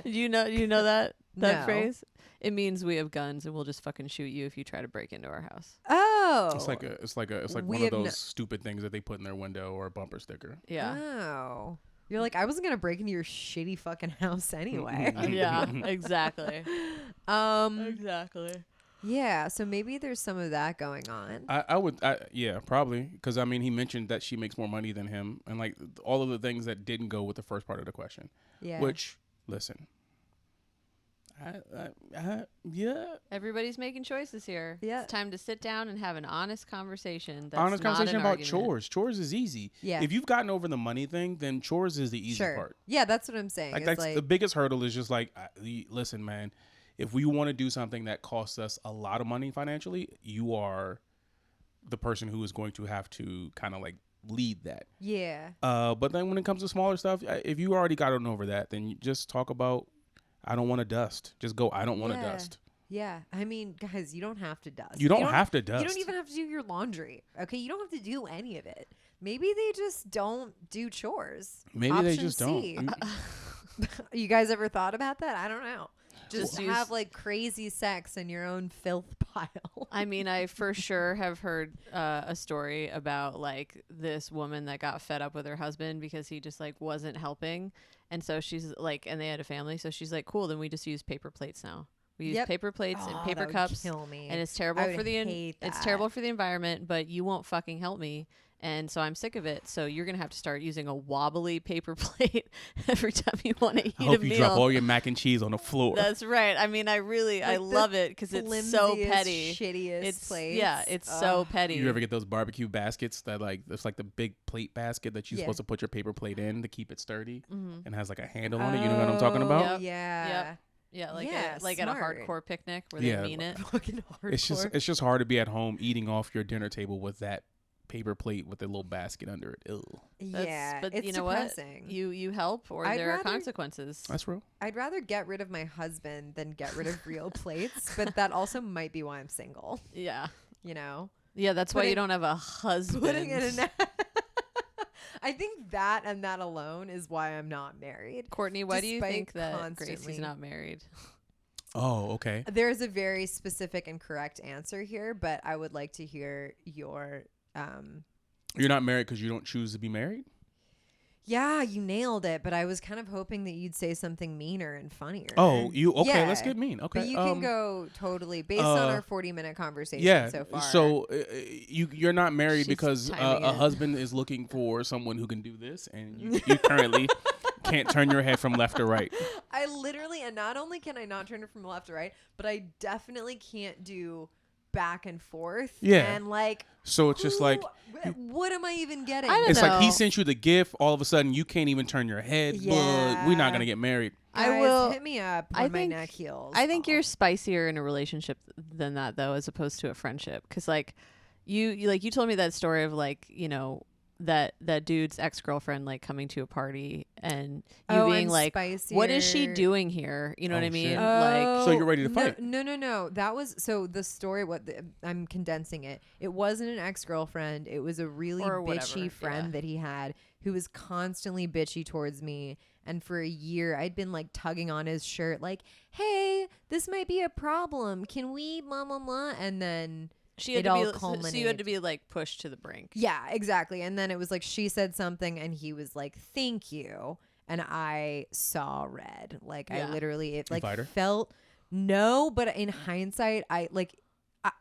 you know that No. phrase? It means we have guns and we'll just fucking shoot you if you try to break into our house. Oh. It's like We one of have those no- stupid things that they put in their window or a bumper sticker. Yeah. Oh. You're like, I wasn't gonna break into your shitty fucking house anyway. Yeah, exactly. Um, Exactly. Yeah, so maybe there's some of that going on. Yeah, probably. Because, I mean, he mentioned that she makes more money than him. And, like, all of the things that didn't go with the first part of the question. Yeah. Which, listen. Yeah. Everybody's making choices here. Yeah. It's time to sit down and have an honest conversation. Honest conversation about argument. chores. Chores is easy. Yeah. If you've gotten over the money thing, then chores is the easy part. Yeah, that's what I'm saying. Like, that's the biggest hurdle is just like, listen, man, if we want to do something that costs us a lot of money financially, you are the person who is going to have to kind of like lead that. Yeah. But then when it comes to smaller stuff, if you already gotten over that, then you just talk about, I don't want to dust. Just go, I don't want to dust. Yeah. I mean, guys, you don't have to dust. You don't have to dust. You don't even have to do your laundry. Okay. You don't have to do any of it. Maybe they just don't do chores. Maybe Option they just C. don't. You guys ever thought about that? I don't know. Just use- have like crazy sex in your own filth pile. I mean, I for sure have heard a story about like this woman that got fed up with her husband because he just like wasn't helping. And so she's like, and they had a family. So she's like, cool, then we just use paper plates now. We use paper plates and paper that would cups. kill me. And it's terrible for it's terrible for the environment, but you won't fucking help me. And so I'm sick of it. So you're going to have to start using a wobbly paper plate every time you want to eat a meal. I hope you drop all your mac and cheese on the floor. That's right. I mean, I love it because it's so petty. Shittiest plates. Yeah, it's so petty. You ever get those barbecue baskets that like, it's like the big plate basket that you're supposed to put your paper plate in to keep it sturdy and has like a handle on it. You know what I'm talking about? Yep. Yeah. Yep. Yeah, like at a hardcore picnic where they mean it. Fucking hardcore. It's just hard to be at home eating off your dinner table with that paper plate with a little basket under it. Ew. But it's you know depressing. what? You help or there are consequences. That's real. I'd rather get rid of my husband than get rid of real plates, but that also might be why I'm single. Yeah. You know? Yeah, that's why you don't have a husband. Putting it in I think that and that alone is why I'm not married. Courtney, why do you think that Gracie's not married? Oh, okay. There's a very specific and correct answer here, but I would like to hear your You're not married because you don't choose to be married? Yeah, you nailed it, but I was kind of hoping that you'd say something meaner and funnier. Oh, okay, yeah. Let's get mean. Okay. But you can go totally based on our 40-minute conversation so far. So you're not married She's because timing a it. husband is looking for someone who can do this, and you currently can't turn your head from left to right. I literally, and not only can I not turn it from left to right, but I definitely can't do back and forth. Yeah. And like, so it's just like, what am I even getting? I don't it's know. like he sent you the gift. All of a sudden, you can't even turn your head. Yeah. But we're not gonna get married. Guys, I will hit me up I when my think- neck heals. I think you're spicier in a relationship than that though, as opposed to a friendship. Because like you told me that story of like, you know, that dude's ex-girlfriend like coming to a party and you being like, what is she doing here? You know what I mean? shit. Like, So you're ready to fight? No. That was so the story. I'm condensing it. It wasn't an ex-girlfriend. It was a really Or whatever, bitchy friend yeah. that he had who was constantly bitchy towards me. And for a year, I'd been like tugging on his shirt, like, "Hey, this might be a problem. Can we blah blah blah?" And then she had it to all be, so you had culminated. to be like pushed to the brink. Yeah, exactly. And then it was like she said something and he was like, "Thank you." And I saw red. Like I Yeah. literally it like Fight her? felt no, but in hindsight,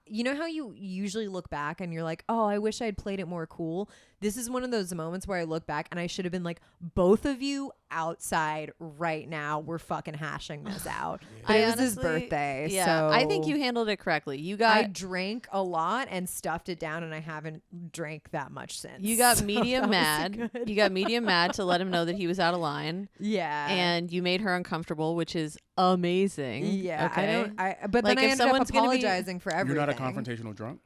you know how you usually look back and you're like, "Oh, I wish I'd played it more cool." This is one of those moments where I look back and I should have been like, "Both of you outside right now, we're fucking hashing this out." But it was his birthday, Yeah, so I think you handled it correctly. I drank a lot and stuffed it down, and I haven't drank that much since. You got So medium that was mad. good. You got medium mad to let him know that he was out of line. Yeah. And you made her uncomfortable, which is amazing. Yeah. Okay. But Like, then I if ended up someone's gonna be- apologizing for everything. You're not a confrontational drunk?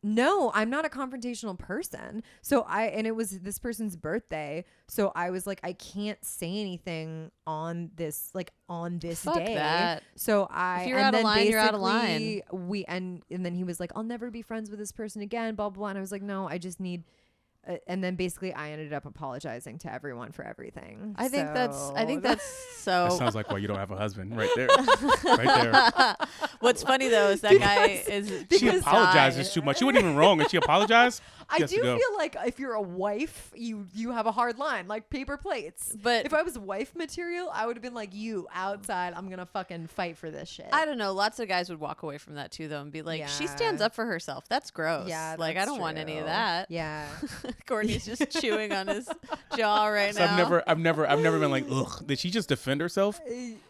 No, I'm not a confrontational person. So and it was this person's birthday. So I was like, I can't say anything on this Fuck day. that. So If you're out of line, you're out of line. basically and then he was like, I'll never be friends with this person again, blah, blah, blah. And I was like, no, I just need, and then basically I ended up apologizing to everyone for everything. I think that's That so. sounds like why you don't have a husband right there. Right there. What's funny though is that guy is She apologizes too much. She wasn't even wrong and she apologized. I do feel like if you're a wife, you have a hard line, like paper plates. But if I was wife material, I would have been like, you outside, I'm gonna fucking fight for this shit. I don't know. Lots of guys would walk away from that too, though, and be like, she stands up for herself. That's gross. Yeah, like, I don't want any of that. Yeah. Courtney's just chewing on his jaw right now. I've never been like, ugh, did she just defend herself?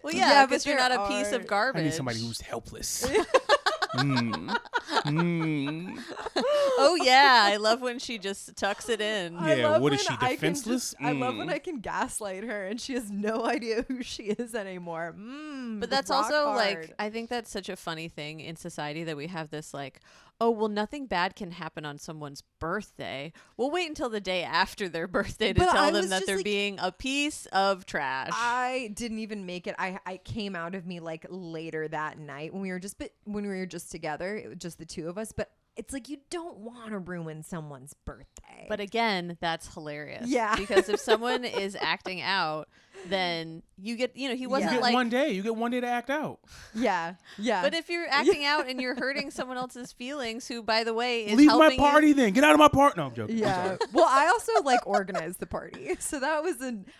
Well, yeah, because you're not a piece of garbage. I need somebody who's helpless. Oh yeah, I love when she just tucks it in. Yeah, what is she, defenseless? I love when I can gaslight her and she has no idea who she is anymore. But that's also like, I think that's such a funny thing in society that we have this like, oh, well, nothing bad can happen on someone's birthday. We'll wait until the day after their birthday to tell them that they're like, being a piece of trash. I didn't even make it. I came out of me like later that night when we were just together. It was just the two of us. But it's like, you don't want to ruin someone's birthday. But again, that's hilarious. Yeah. Because if someone is acting out, then you get, he wasn't you get like you get one day to act out. Yeah. Yeah. But if you're acting out and you're hurting someone else's feelings, who, by the way, is leave helping my party then. Get out of my party. No, I'm joking. Yeah. Well, I also like organized the party. So that was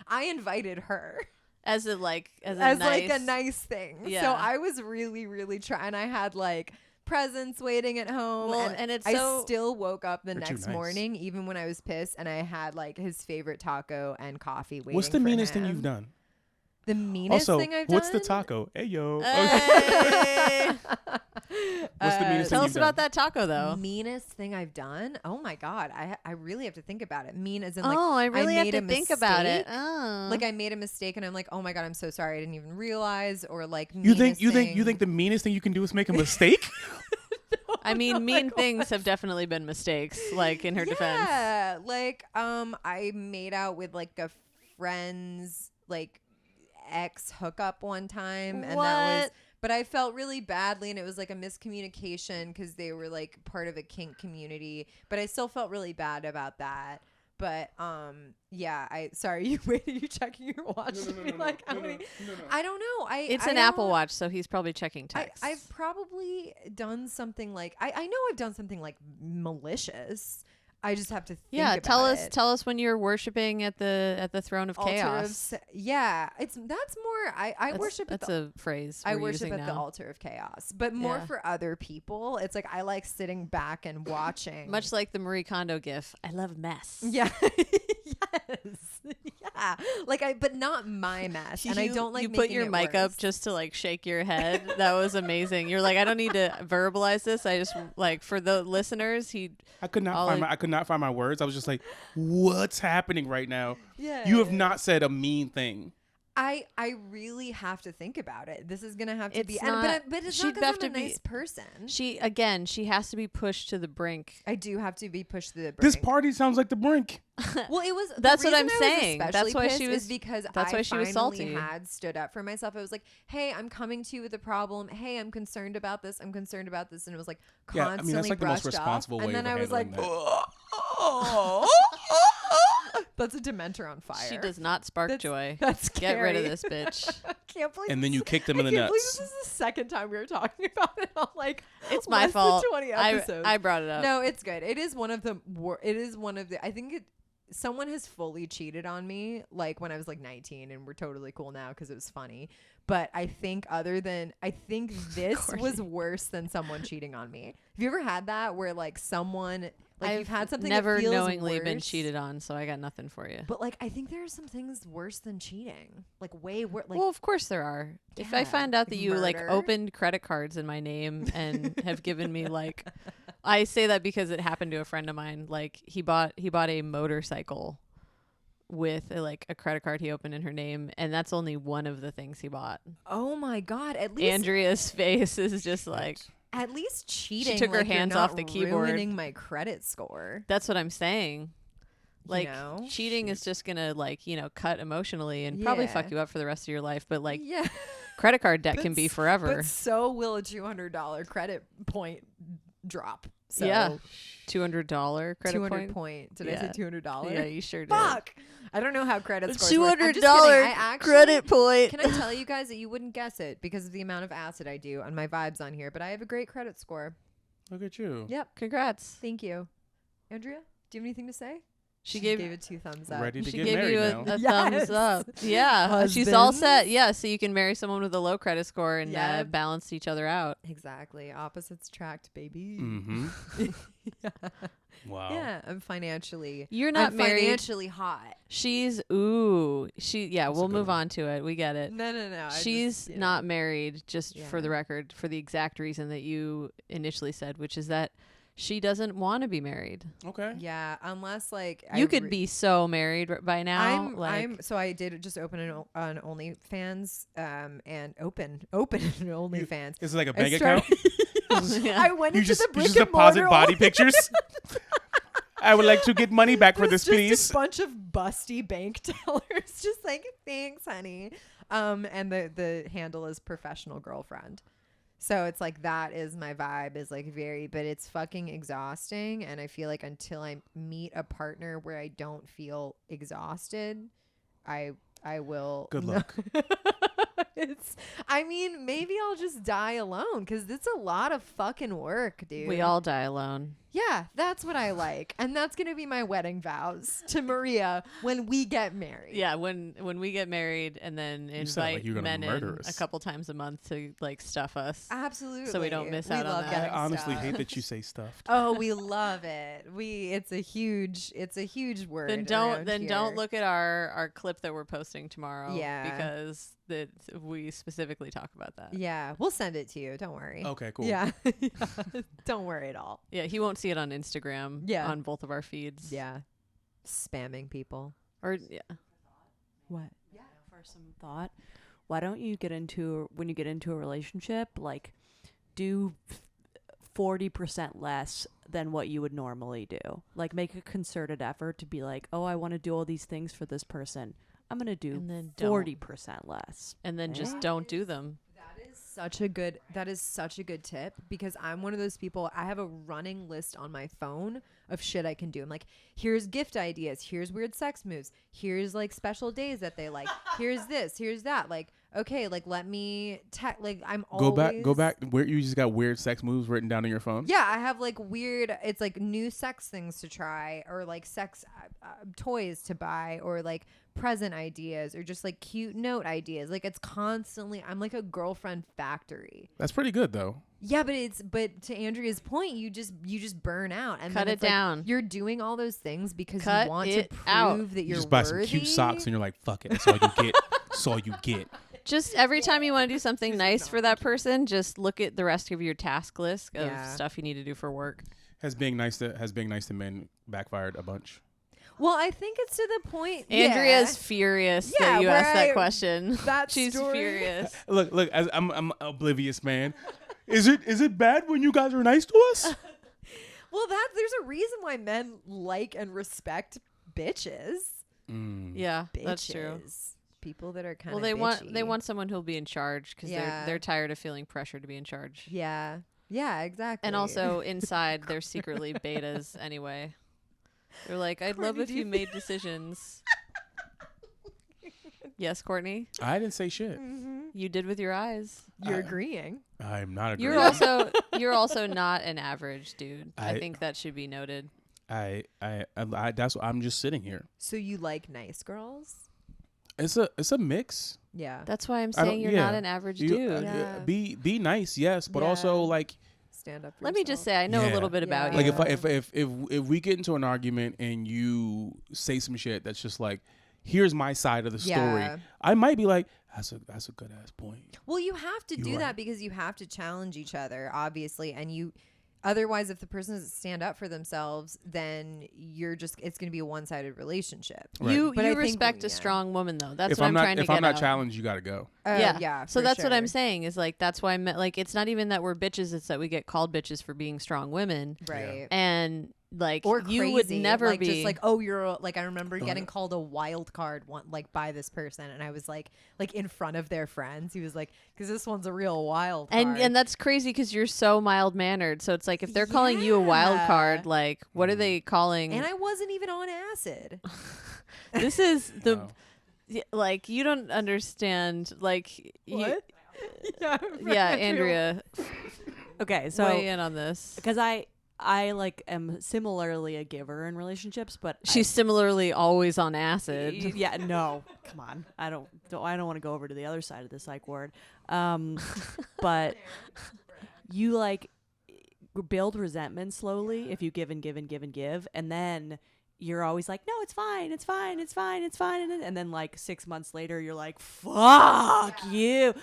I invited her. As a nice thing. Yeah. So I was really, really trying. I had like presents waiting at home. Well, and I still woke up the next morning, even when I was pissed, and I had like his favorite taco and coffee waiting. What's the meanest thing you've done? The meanest thing I've done? What's the taco? Hey, yo. Hey. What's the meanest Tell thing us about that taco, though. Meanest thing I've done? Oh, my God. I really have to think about it. Mean as in like, I really have made to think about it. Oh. Like I made a mistake and I'm like, oh, my God, I'm so sorry. I didn't even realize. Or like, you think the meanest thing you can do is make a mistake? I mean, mean things have definitely been mistakes, like in her defense. Yeah, like I made out with like a friend's like ex hookup one time, and that was. But I felt really badly, and it was like a miscommunication because they were like part of a kink community. But I still felt really bad about that. But yeah, sorry, you checking your watch? I don't know. It's an Apple Watch, so he's probably checking texts. I've probably done something like I know I've done something like malicious. I just have to think about it. Tell us when you're worshiping at the throne of chaos. That's more I worship that's a phrase I worship at the altar of chaos, but more for other people. It's like I like sitting back and watching. Much like the Marie Kondo gif, I love mess. Yeah. Yes. Yeah. But not my mess. And I don't like you put your mic up just to like shake your head. That was amazing. You're like, I don't need to verbalize this. I just like, for the listeners, I could not find my words. I was just like, what's happening right now? Yeah. You have not said a mean thing. I really have to think about it. This is gonna have to be, not, but it's not because I'm a nice person. She has to be pushed to the brink. I do have to be pushed to the brink. This party sounds like the brink. Well, it was. That's what I'm saying. That's why she was because that's why she was salty. Had stood up for myself. I was like, "Hey, I'm coming to you with a problem. Hey, I'm concerned about this. I'm concerned about this." And it was like constantly that's like the most brushed responsible off. way And then of I was like, "That's a Dementor on fire." She does not spark joy. That's scary. Get rid of this bitch. I can't believe. And then you kicked them in the nuts. This is the second time we were talking about it. I'm like, it's my fault. 20 episodes. I brought it up. No, it's good. It is one of the. I think someone has fully cheated on me, like when I was like 19, and we're totally cool now because it was funny. But I think this was worse than someone cheating on me. Have you ever had that where like someone you've had something never that feels knowingly worse, been cheated on, so I got nothing for you. But like I think there are some things worse than cheating, like way worse. Like, well, of course there are. Yeah, if I find out that you murder. like opened credit cards in my name and have given me like, I say that because it happened to a friend of mine. Like he bought a motorcycle with a credit card he opened in her name, and that's only one of the things he bought. Oh my God! At least Andrea's face is just like. At least cheating. She took her hands off the keyboard. Ruining my credit score. That's what I'm saying. Like cheating Shoot. is just gonna cut emotionally and probably fuck you up for the rest of your life. But credit card debt can be forever. But so will a $200 credit point drop. So yeah, $200 credit 200 point. Did I say $200? Yeah, you sure did. Fuck. I don't know how credit scores work. $200 credit point. Can I tell you guys that you wouldn't guess it because of the amount of acid I do on my vibes on here? But I have a great credit score. Look at you. Yep. Congrats. Thank you. Andrea, do you have anything to say? She gave gave it 2 thumbs up. Ready to She get gave married you now. a Yes. thumbs up. Yeah, she's all set. Husbands. Yeah, so you can marry someone with a low credit score and Yeah. balance each other out. Exactly. Opposites attract, baby. Mm-hmm. Yeah. Wow. Yeah, I'm financially. You're not I'm married. financially hot. She's we'll a move good one. on to it. We get it. No. She's not married, just Yeah. for the record, for the exact reason that you initially said, which is that she doesn't want to be married. Okay. Yeah, unless like You could be so married by now. So I did just open an OnlyFans, and open OnlyFans. Is it like a I bank account? Yeah. I went You into just the you brick just and deposit mortar. body pictures. I would like to get money back for It this, was just please. a bunch of busty bank tellers, just like thanks, honey. And the handle is professional girlfriend. So it's like that is my vibe, is like but it's fucking exhausting. And I feel like until I meet a partner where I don't feel exhausted, I will. Good luck. Maybe I'll just die alone, because it's a lot of fucking work, dude. We all die alone. Yeah, that's what I like. And that's going to be my wedding vows to Maria when we get married. Yeah, when we get married, and then You sound like invite you're gonna men in murder us. a couple times a month to like stuff us. Absolutely. So we don't miss We out on love that. I getting honestly stuffed. hate that you say stuffed. Oh, we love it. It's a huge word. Then don't look at our clip that we're posting tomorrow. Yeah. Because we specifically talk about that. Yeah, we'll send it to you. Don't worry. Okay, cool. Yeah. Don't worry at all. Yeah, he won't see it on Instagram. Yeah. On both of our feeds. Yeah. Spamming people. Or yeah. What? Yeah. For some thought, why don't you when you get into a relationship, like do 40% less than what you would normally do? Like make a concerted effort to be like, oh, I want to do all these things for this person. I'm going to do And then don't. 40% less. And then just don't do them. That is such a good tip, because I'm one of those people. I have a running list on my phone of shit I can do. I'm like, here's gift ideas, here's weird sex moves, here's like special days that they like, here's this, here's that. Like, okay, like let me I'm always Go back where you just got weird sex moves written down on your phone. Yeah, I have like weird, it's like new sex things to try, or like sex toys to buy, or like present ideas, or just like cute note ideas. Like it's constantly, I'm like a girlfriend factory. That's pretty good though. Yeah, but to Andrea's point, you just burn out, and Cut then it it's like down. you're doing all those things because Cut you want to it prove out. that You you're just buy some worthy. cute socks and you're like, fuck it. That's all you get. That's all you get. Just every time you want to do something nice for that person, just look at the rest of your task list of Yeah. stuff you need to do for work. Has being nice to men backfired a bunch? Well, I think it's to the point. Andrea's furious Yeah, that you where asked that I- question. that She's story. furious. Look, as I'm an oblivious man. Is it bad when you guys are nice to us? Well, there's a reason why men like and respect bitches. Yeah, Bitches. that's true. People that are kind Well, of they want someone who'll be in charge, because Yeah. they're tired of feeling pressure to be in charge. Yeah, exactly. And also inside they're secretly betas anyway. They're like, I'd love Courtney, if do you you made decisions. Yes, Courtney, I didn't say shit. you did with your eyes. you're agreing. I'm not agreeing. You're also not an average dude. I I- think that should be noted. I that's what I'm just sitting here. So you like nice girls? It's a mix. Yeah. That's why I'm I don't- saying you're yeah. not an average You- dude. Yeah. Be nice, yes, but Yeah. also like Stand up for Let me just yourself. say I know a Yeah. little bit about Yeah. you. like if we get into an argument and you say some shit that's just like, here's my side of the story, Yeah. I might be like, that's a good ass point. Well, you have to do You're that right. because you have to challenge each other, obviously, and you. Otherwise, if the person doesn't stand up for themselves, then it's going to be a one-sided relationship. Right. You But I think respect when- a yeah. strong woman though. That's If what I'm I'm not trying to if get I'm not out. challenged, you gotta go. Yeah. So for that's what I'm sure. saying is like that's why like it's not even that we're bitches, it's that we get called bitches for being strong women. Right. And like Or you would crazy, never like, be just like, oh, you're like, I remember Oh, getting yeah. called a wild card by this person, and I was like in front of their friends. He was like, because this one's a real wild card. and that's crazy because you're so mild mannered. So it's like if they're calling you a wild Yeah. card, like what are they calling? And I wasn't even on acid. This is the Wow. like you don't understand like yeah, yeah, Andrea, Okay, so weigh in on this. because I I like am similarly a giver in relationships, but She's similarly always on acid. yeah, no, come on. I don't want to go over to the other side of the psych ward. But you like build resentment slowly if you give and give and give and give, and then you're always like, no, it's fine, it's fine, it's fine, it's fine, and then like 6 months later, you're like, fuck you,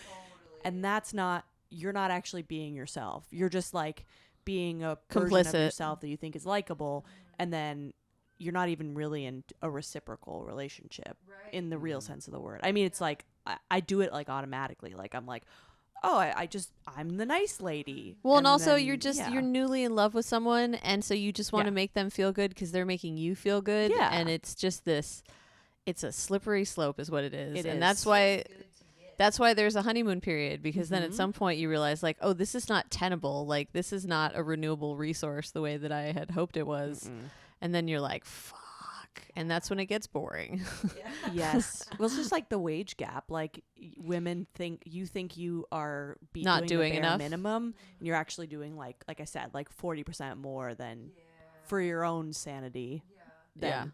and that's not. You're not actually being yourself. You're just like being a version of yourself that you think is likable, and then you're not even really in a reciprocal relationship in the real sense of the word. I mean, it's like I do it like automatically. Like I'm like, oh, I'm the nice lady. Well, and also then, you're newly in love with someone, and so you just want to make them feel good because they're making you feel good. Yeah. And it's just it's a slippery slope is what it is. It and is. that's why there's a honeymoon period, because then at some point you realize like, oh, this is not tenable. Like this is not a renewable resource the way that I had hoped it was. And then you're like, fuck. And that's when it gets boring. Yes. Well, it's just like the wage gap. Like women think you are Not doing the bare enough minimum, and you're actually doing like I said, like 40% more than for your own sanity.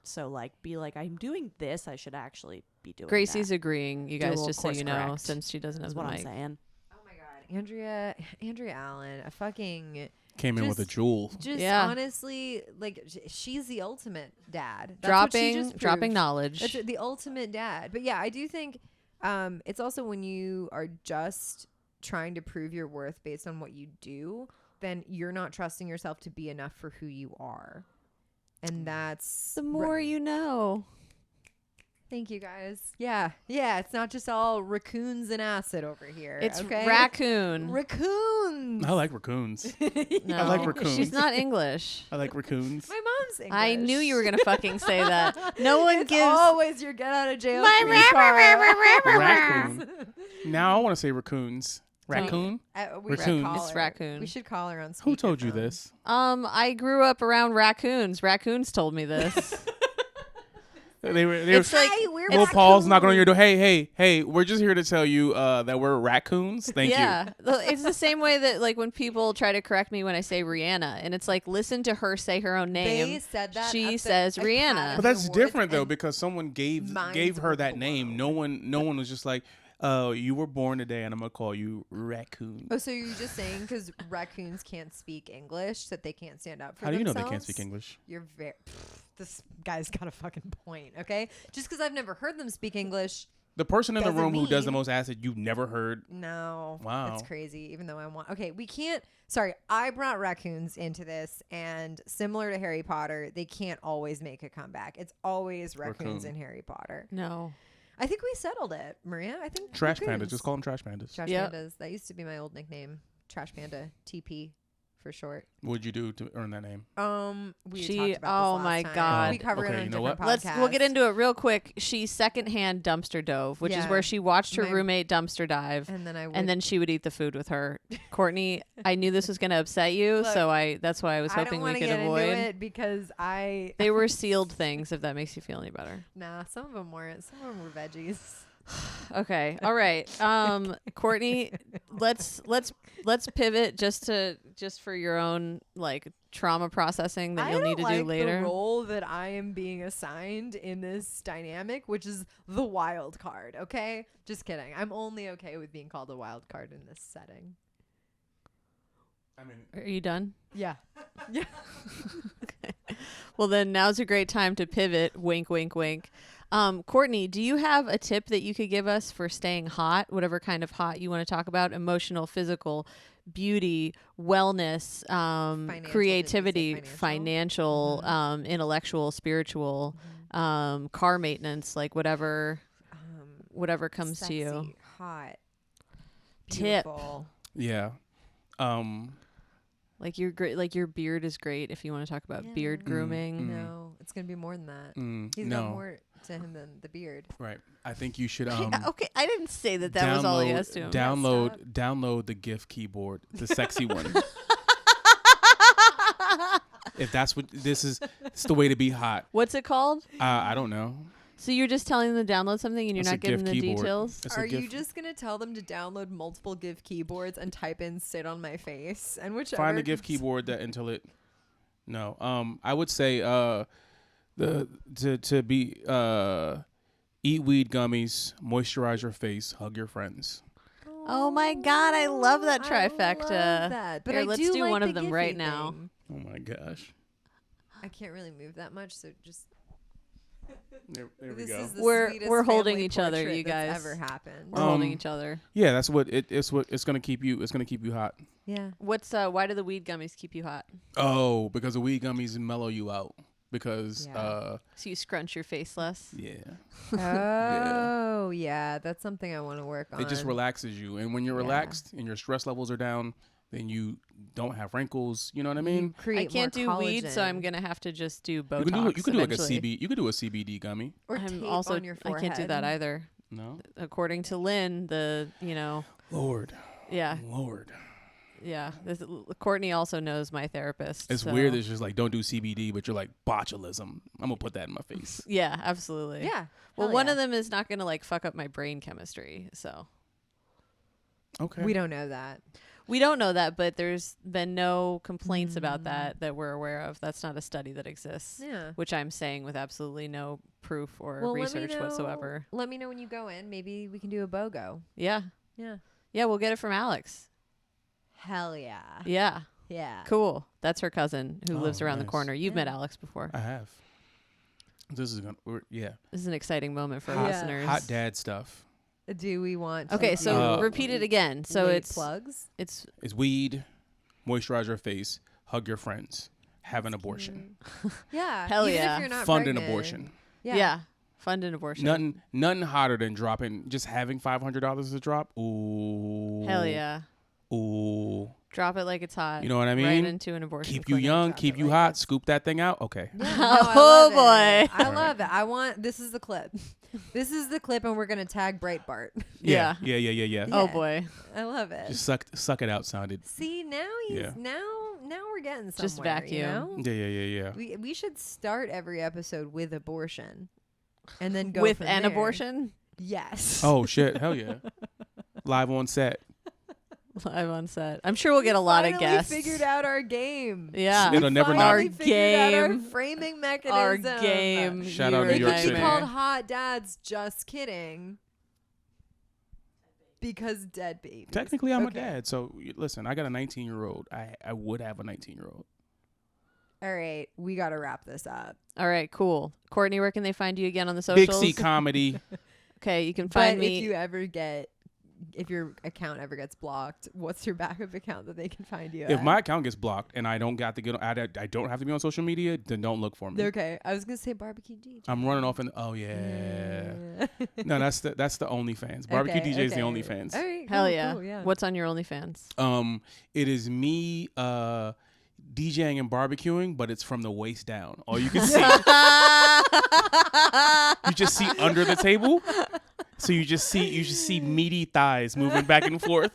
So like be like, I'm doing this, I should actually be doing Gracie's that. agreeing, you guys, just so you know, correct. since she doesn't have Is the what I'm mic. saying. Oh my God, Andrea Allen, a fucking Came in with a jewel. Just Yeah. honestly, like she's the ultimate dad. That's what she just dropping proved. knowledge. That's the ultimate dad. But yeah, I do think it's also when you are just trying to prove your worth based on what you do, then you're not trusting yourself to be enough for who you are. And that's The more you know. Thank you guys. Yeah. It's not just all raccoons and acid over here. It's okay? raccoon. Raccoons. I like raccoons. No, I like raccoons. She's not English. I like raccoons. My mom's English. I knew you were gonna fucking say that. No one It's gives. always your get out of jail My free card. Raccoon. Now I want to say raccoons. Raccoon? We should Raccoons. call It's her. raccoon. We should call her on speakerphone. Who told you this? I grew up around raccoons. Raccoons told me this. They were It's like Hi, we're Well, Paul's knocking on your door. raccoons. Hey, we're just here to tell you that we're raccoons. Thank you. yeah, it's the same way that like when people try to correct me when I say Rihanna, and it's like listen to her say her own name. They said that She at the says Rihanna. Academy But that's Awards, different though, and because someone gave minds her were that name. blown. No one was just like, "Oh, you were born today, and I'm gonna call you raccoon." Oh, so you're just saying because raccoons can't speak English that they can't stand up for How do you know themselves? they can't speak English? You're very. This guy's got a fucking point. Okay, just because I've never heard them speak English. The person in the Doesn't room who does the mean- most acid you've never heard. No. Wow. That's crazy. Even though I want. Okay, we can't. Sorry, I brought raccoons into this, and similar to Harry Potter, they can't always make a comeback. It's always raccoons Raccoon. in Harry Potter. No. I think we settled it, Maria. I think Trash raccoons. pandas. Just call them trash pandas. Trash Yep. pandas. That used to be my old nickname. Trash panda. TP for short. What'd you do to earn that name? We She- talked about oh this my last time. God. We covered Okay, it on you a know different what? podcast. We'll get into it real quick. She secondhand dumpster dove, which is Yeah. where she watched her My- roommate dumpster dive, And then I would, and then she would eat the food with her. Courtney, I knew this was going to upset you, Look, so that's why I was I don't hoping we want to could get avoid. into it because I They were sealed things, if that makes you feel any better. nah. Some of them weren't. Some of them were veggies. Okay. All right. Courtney, let's pivot just for your own like trauma processing that I you'll don't need to like do later. the role that I am being assigned in this dynamic, which is the wild card. Okay, just kidding. I'm only okay with being called a wild card in this setting. I mean, Are you done? Yeah. Yeah. Well, then now's a great time to pivot. Wink, wink, wink. Courtney, do you have a tip that you could give us for staying hot, whatever kind of hot you want to talk about? Emotional, physical, beauty, wellness, creativity, Did you say financial, intellectual, spiritual, car maintenance, like whatever comes to you. Sexy, hot, Tip. beautiful. yeah. Like your beard is great if you want to talk about beard grooming. No, it's gonna be more than that. He's no. got more to him than the beard. Right. I think you should Okay, I didn't say that was all he has to him. download the GIF keyboard, the sexy one. If that's what it's the way to be hot. What's it called? I don't know. So you're just telling them to download something and you're It's a not giving GIF the keyboard. details? It's a Are you GIF. just gonna tell them to download multiple GIF keyboards and type in "sit on my face" and whichever? Find the GIF keyboard that until it No. I would say to be eat weed gummies, moisturize your face, hug your friends. Oh my God, I love that trifecta. I love that. But Here, I let's do do like one the of them Giphy right now. thing. Oh my gosh. I can't really move that much, so just. There we This go. is the We're sweetest holding family each other, portrait you that's guys. ever happened. We're holding each other. Yeah, that's what it's gonna keep you. It's gonna keep you hot. Yeah. What's why do the weed gummies keep you hot? Oh, because the weed gummies mellow you out. Because Yeah. So you scrunch your face less? yeah, Oh, yeah. That's something I want to work on. it just relaxes you. And when you're Yeah. relaxed and your stress levels are down, then you don't have wrinkles. You know what I You mean? I create can't do more weed, so I'm collagen. gonna have to just do You Botox. can do like a eventually. You could do a CBD gummy. Or I'm tape also on your I forehead. can't do that either. No, According to Lynn, Lord, yeah. Courtney also knows my therapist. it's so- weird. It's just like don't do CBD, but you're like botulism. I'm gonna put that in my face. Yeah, absolutely. Yeah. Well, hell one yeah. of them is not gonna like fuck up my brain chemistry, so Okay. We don't know that. we don't know that, but there's been no complaints Mm. about that we're aware of. That's not a study that exists. Yeah. Which I'm saying with absolutely no proof or Well, research whatsoever. Let me know when you go in. Maybe we can do a BOGO. Yeah. Yeah. Yeah, we'll get it from Alex. Hell yeah. Yeah. Yeah. Cool. That's her cousin who lives Oh, around the nice. corner. You've met Yeah. Alex before. I have. This is gonna. Yeah. This is an exciting moment for Hot- listeners. Hot dad stuff. Do we want to Okay, so Uh, repeat it again. So late it's plugs? it's It's weed, moisturize your face, hug your friends, have an abortion, Yeah. Hell even yeah. If you're not fund an pregnant. abortion. yeah. Fund an abortion. Nothing hotter than just having $500 to drop. Ooh. Hell yeah. Ooh. Drop it like it's hot. You know what I Right mean? into an abortion. Keep you clinic. young, drop keep it you like hot, it's- scoop that thing out. Okay. Yeah, Oh, I love boy. it. I All love it. I want. This is the clip. This is the clip, and we're gonna tag Breitbart. Yeah. Yeah. Oh Yeah. boy. I love it. Just suck it out sounded. See, now he's Yeah. now we're getting somewhere. Just vacuum. You know? Yeah. We should start every episode with abortion, and then go With from an there. abortion Yes. Oh shit, hell yeah. Live on set. live on set. I'm sure we'll get a We lot of finally guests. Figured out our game. Yeah. It'll never not- Finally Our figured out our game. framing Our mechanism. game. Shout out You're New It a York could be City. nightmare. called Hot Dads. Just kidding. Because dead babies. Technically, I'm Okay. a dad. So listen, I got a 19-year-old. I would have a 19-year-old. All right, we got to wrap this up. All right, cool. Courtney, where can they find you again on the socials? Big C comedy. Okay, you can find But me. if you ever if your account ever gets blocked, what's your backup account that they can find you If at? my account gets blocked and I don't got to get, I don't have to be on social media, then don't look for me. Okay, I was gonna say barbecue DJ. I'm running off in. Oh yeah. No, that's the OnlyFans. Barbecue Okay, DJ is the okay. OnlyFans. All right, Hell cool, yeah. cool, yeah. What's on your OnlyFans? It is me DJing and barbecuing, but it's from the waist down. All you can see, you just see under the table. So you just see meaty thighs moving back and forth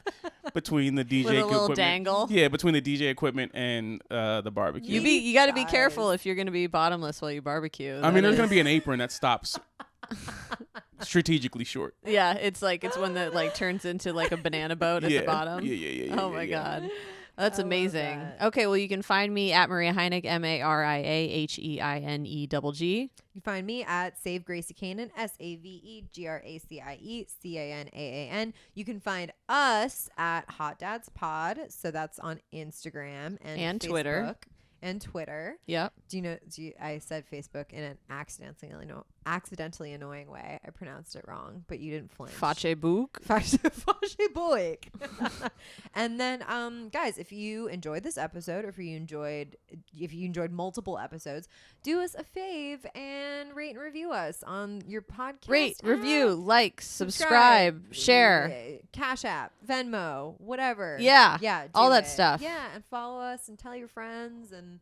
between the DJ With a little equipment. dangle. Yeah, between the DJ equipment and the barbecue. You got to be Thighs. careful if you're going to be bottomless while you barbecue. I mean, That there's gonna is- be an apron that stops strategically short. Yeah, it's one that like turns into like a banana boat at Yeah. the bottom. Yeah. Oh my god. That's I love amazing. that. Okay, well you can find me at Maria Heinegg, MariaHeinegg. You can find me at Save Gracie Canaan, SaveGracie Canaan. You can find us at Hot Dads Pod. So that's on Instagram and Twitter. Facebook and Twitter. Yep. I said Facebook in an accidentally annoying way. I pronounced it wrong, but you didn't flinch. Facebook. Facebook. And then guys, if you enjoyed this episode or if you enjoyed multiple episodes, do us a fave and rate and review us on your podcast. Rate, app. review, like, subscribe, share. Cash App, Venmo, whatever. Yeah, do all that it. stuff. Yeah, and follow us and tell your friends and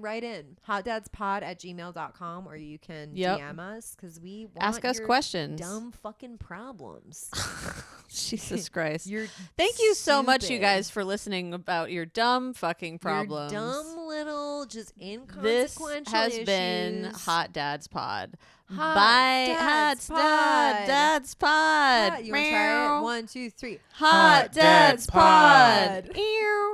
write in hotdadspod@gmail.com, or you can Yep. DM us because we want Ask us your questions. dumb fucking problems. Jesus Christ. You're Thank you so much, you stupid. guys, for listening about your dumb fucking problems. Your dumb little just inconsequential This has issues. been Hot Dad's Pod. Hot Bye. Dad's Hot Pod. Dad's Pod. You want to try it? 1, 2, 3. Hot Dad's Pod. Ew.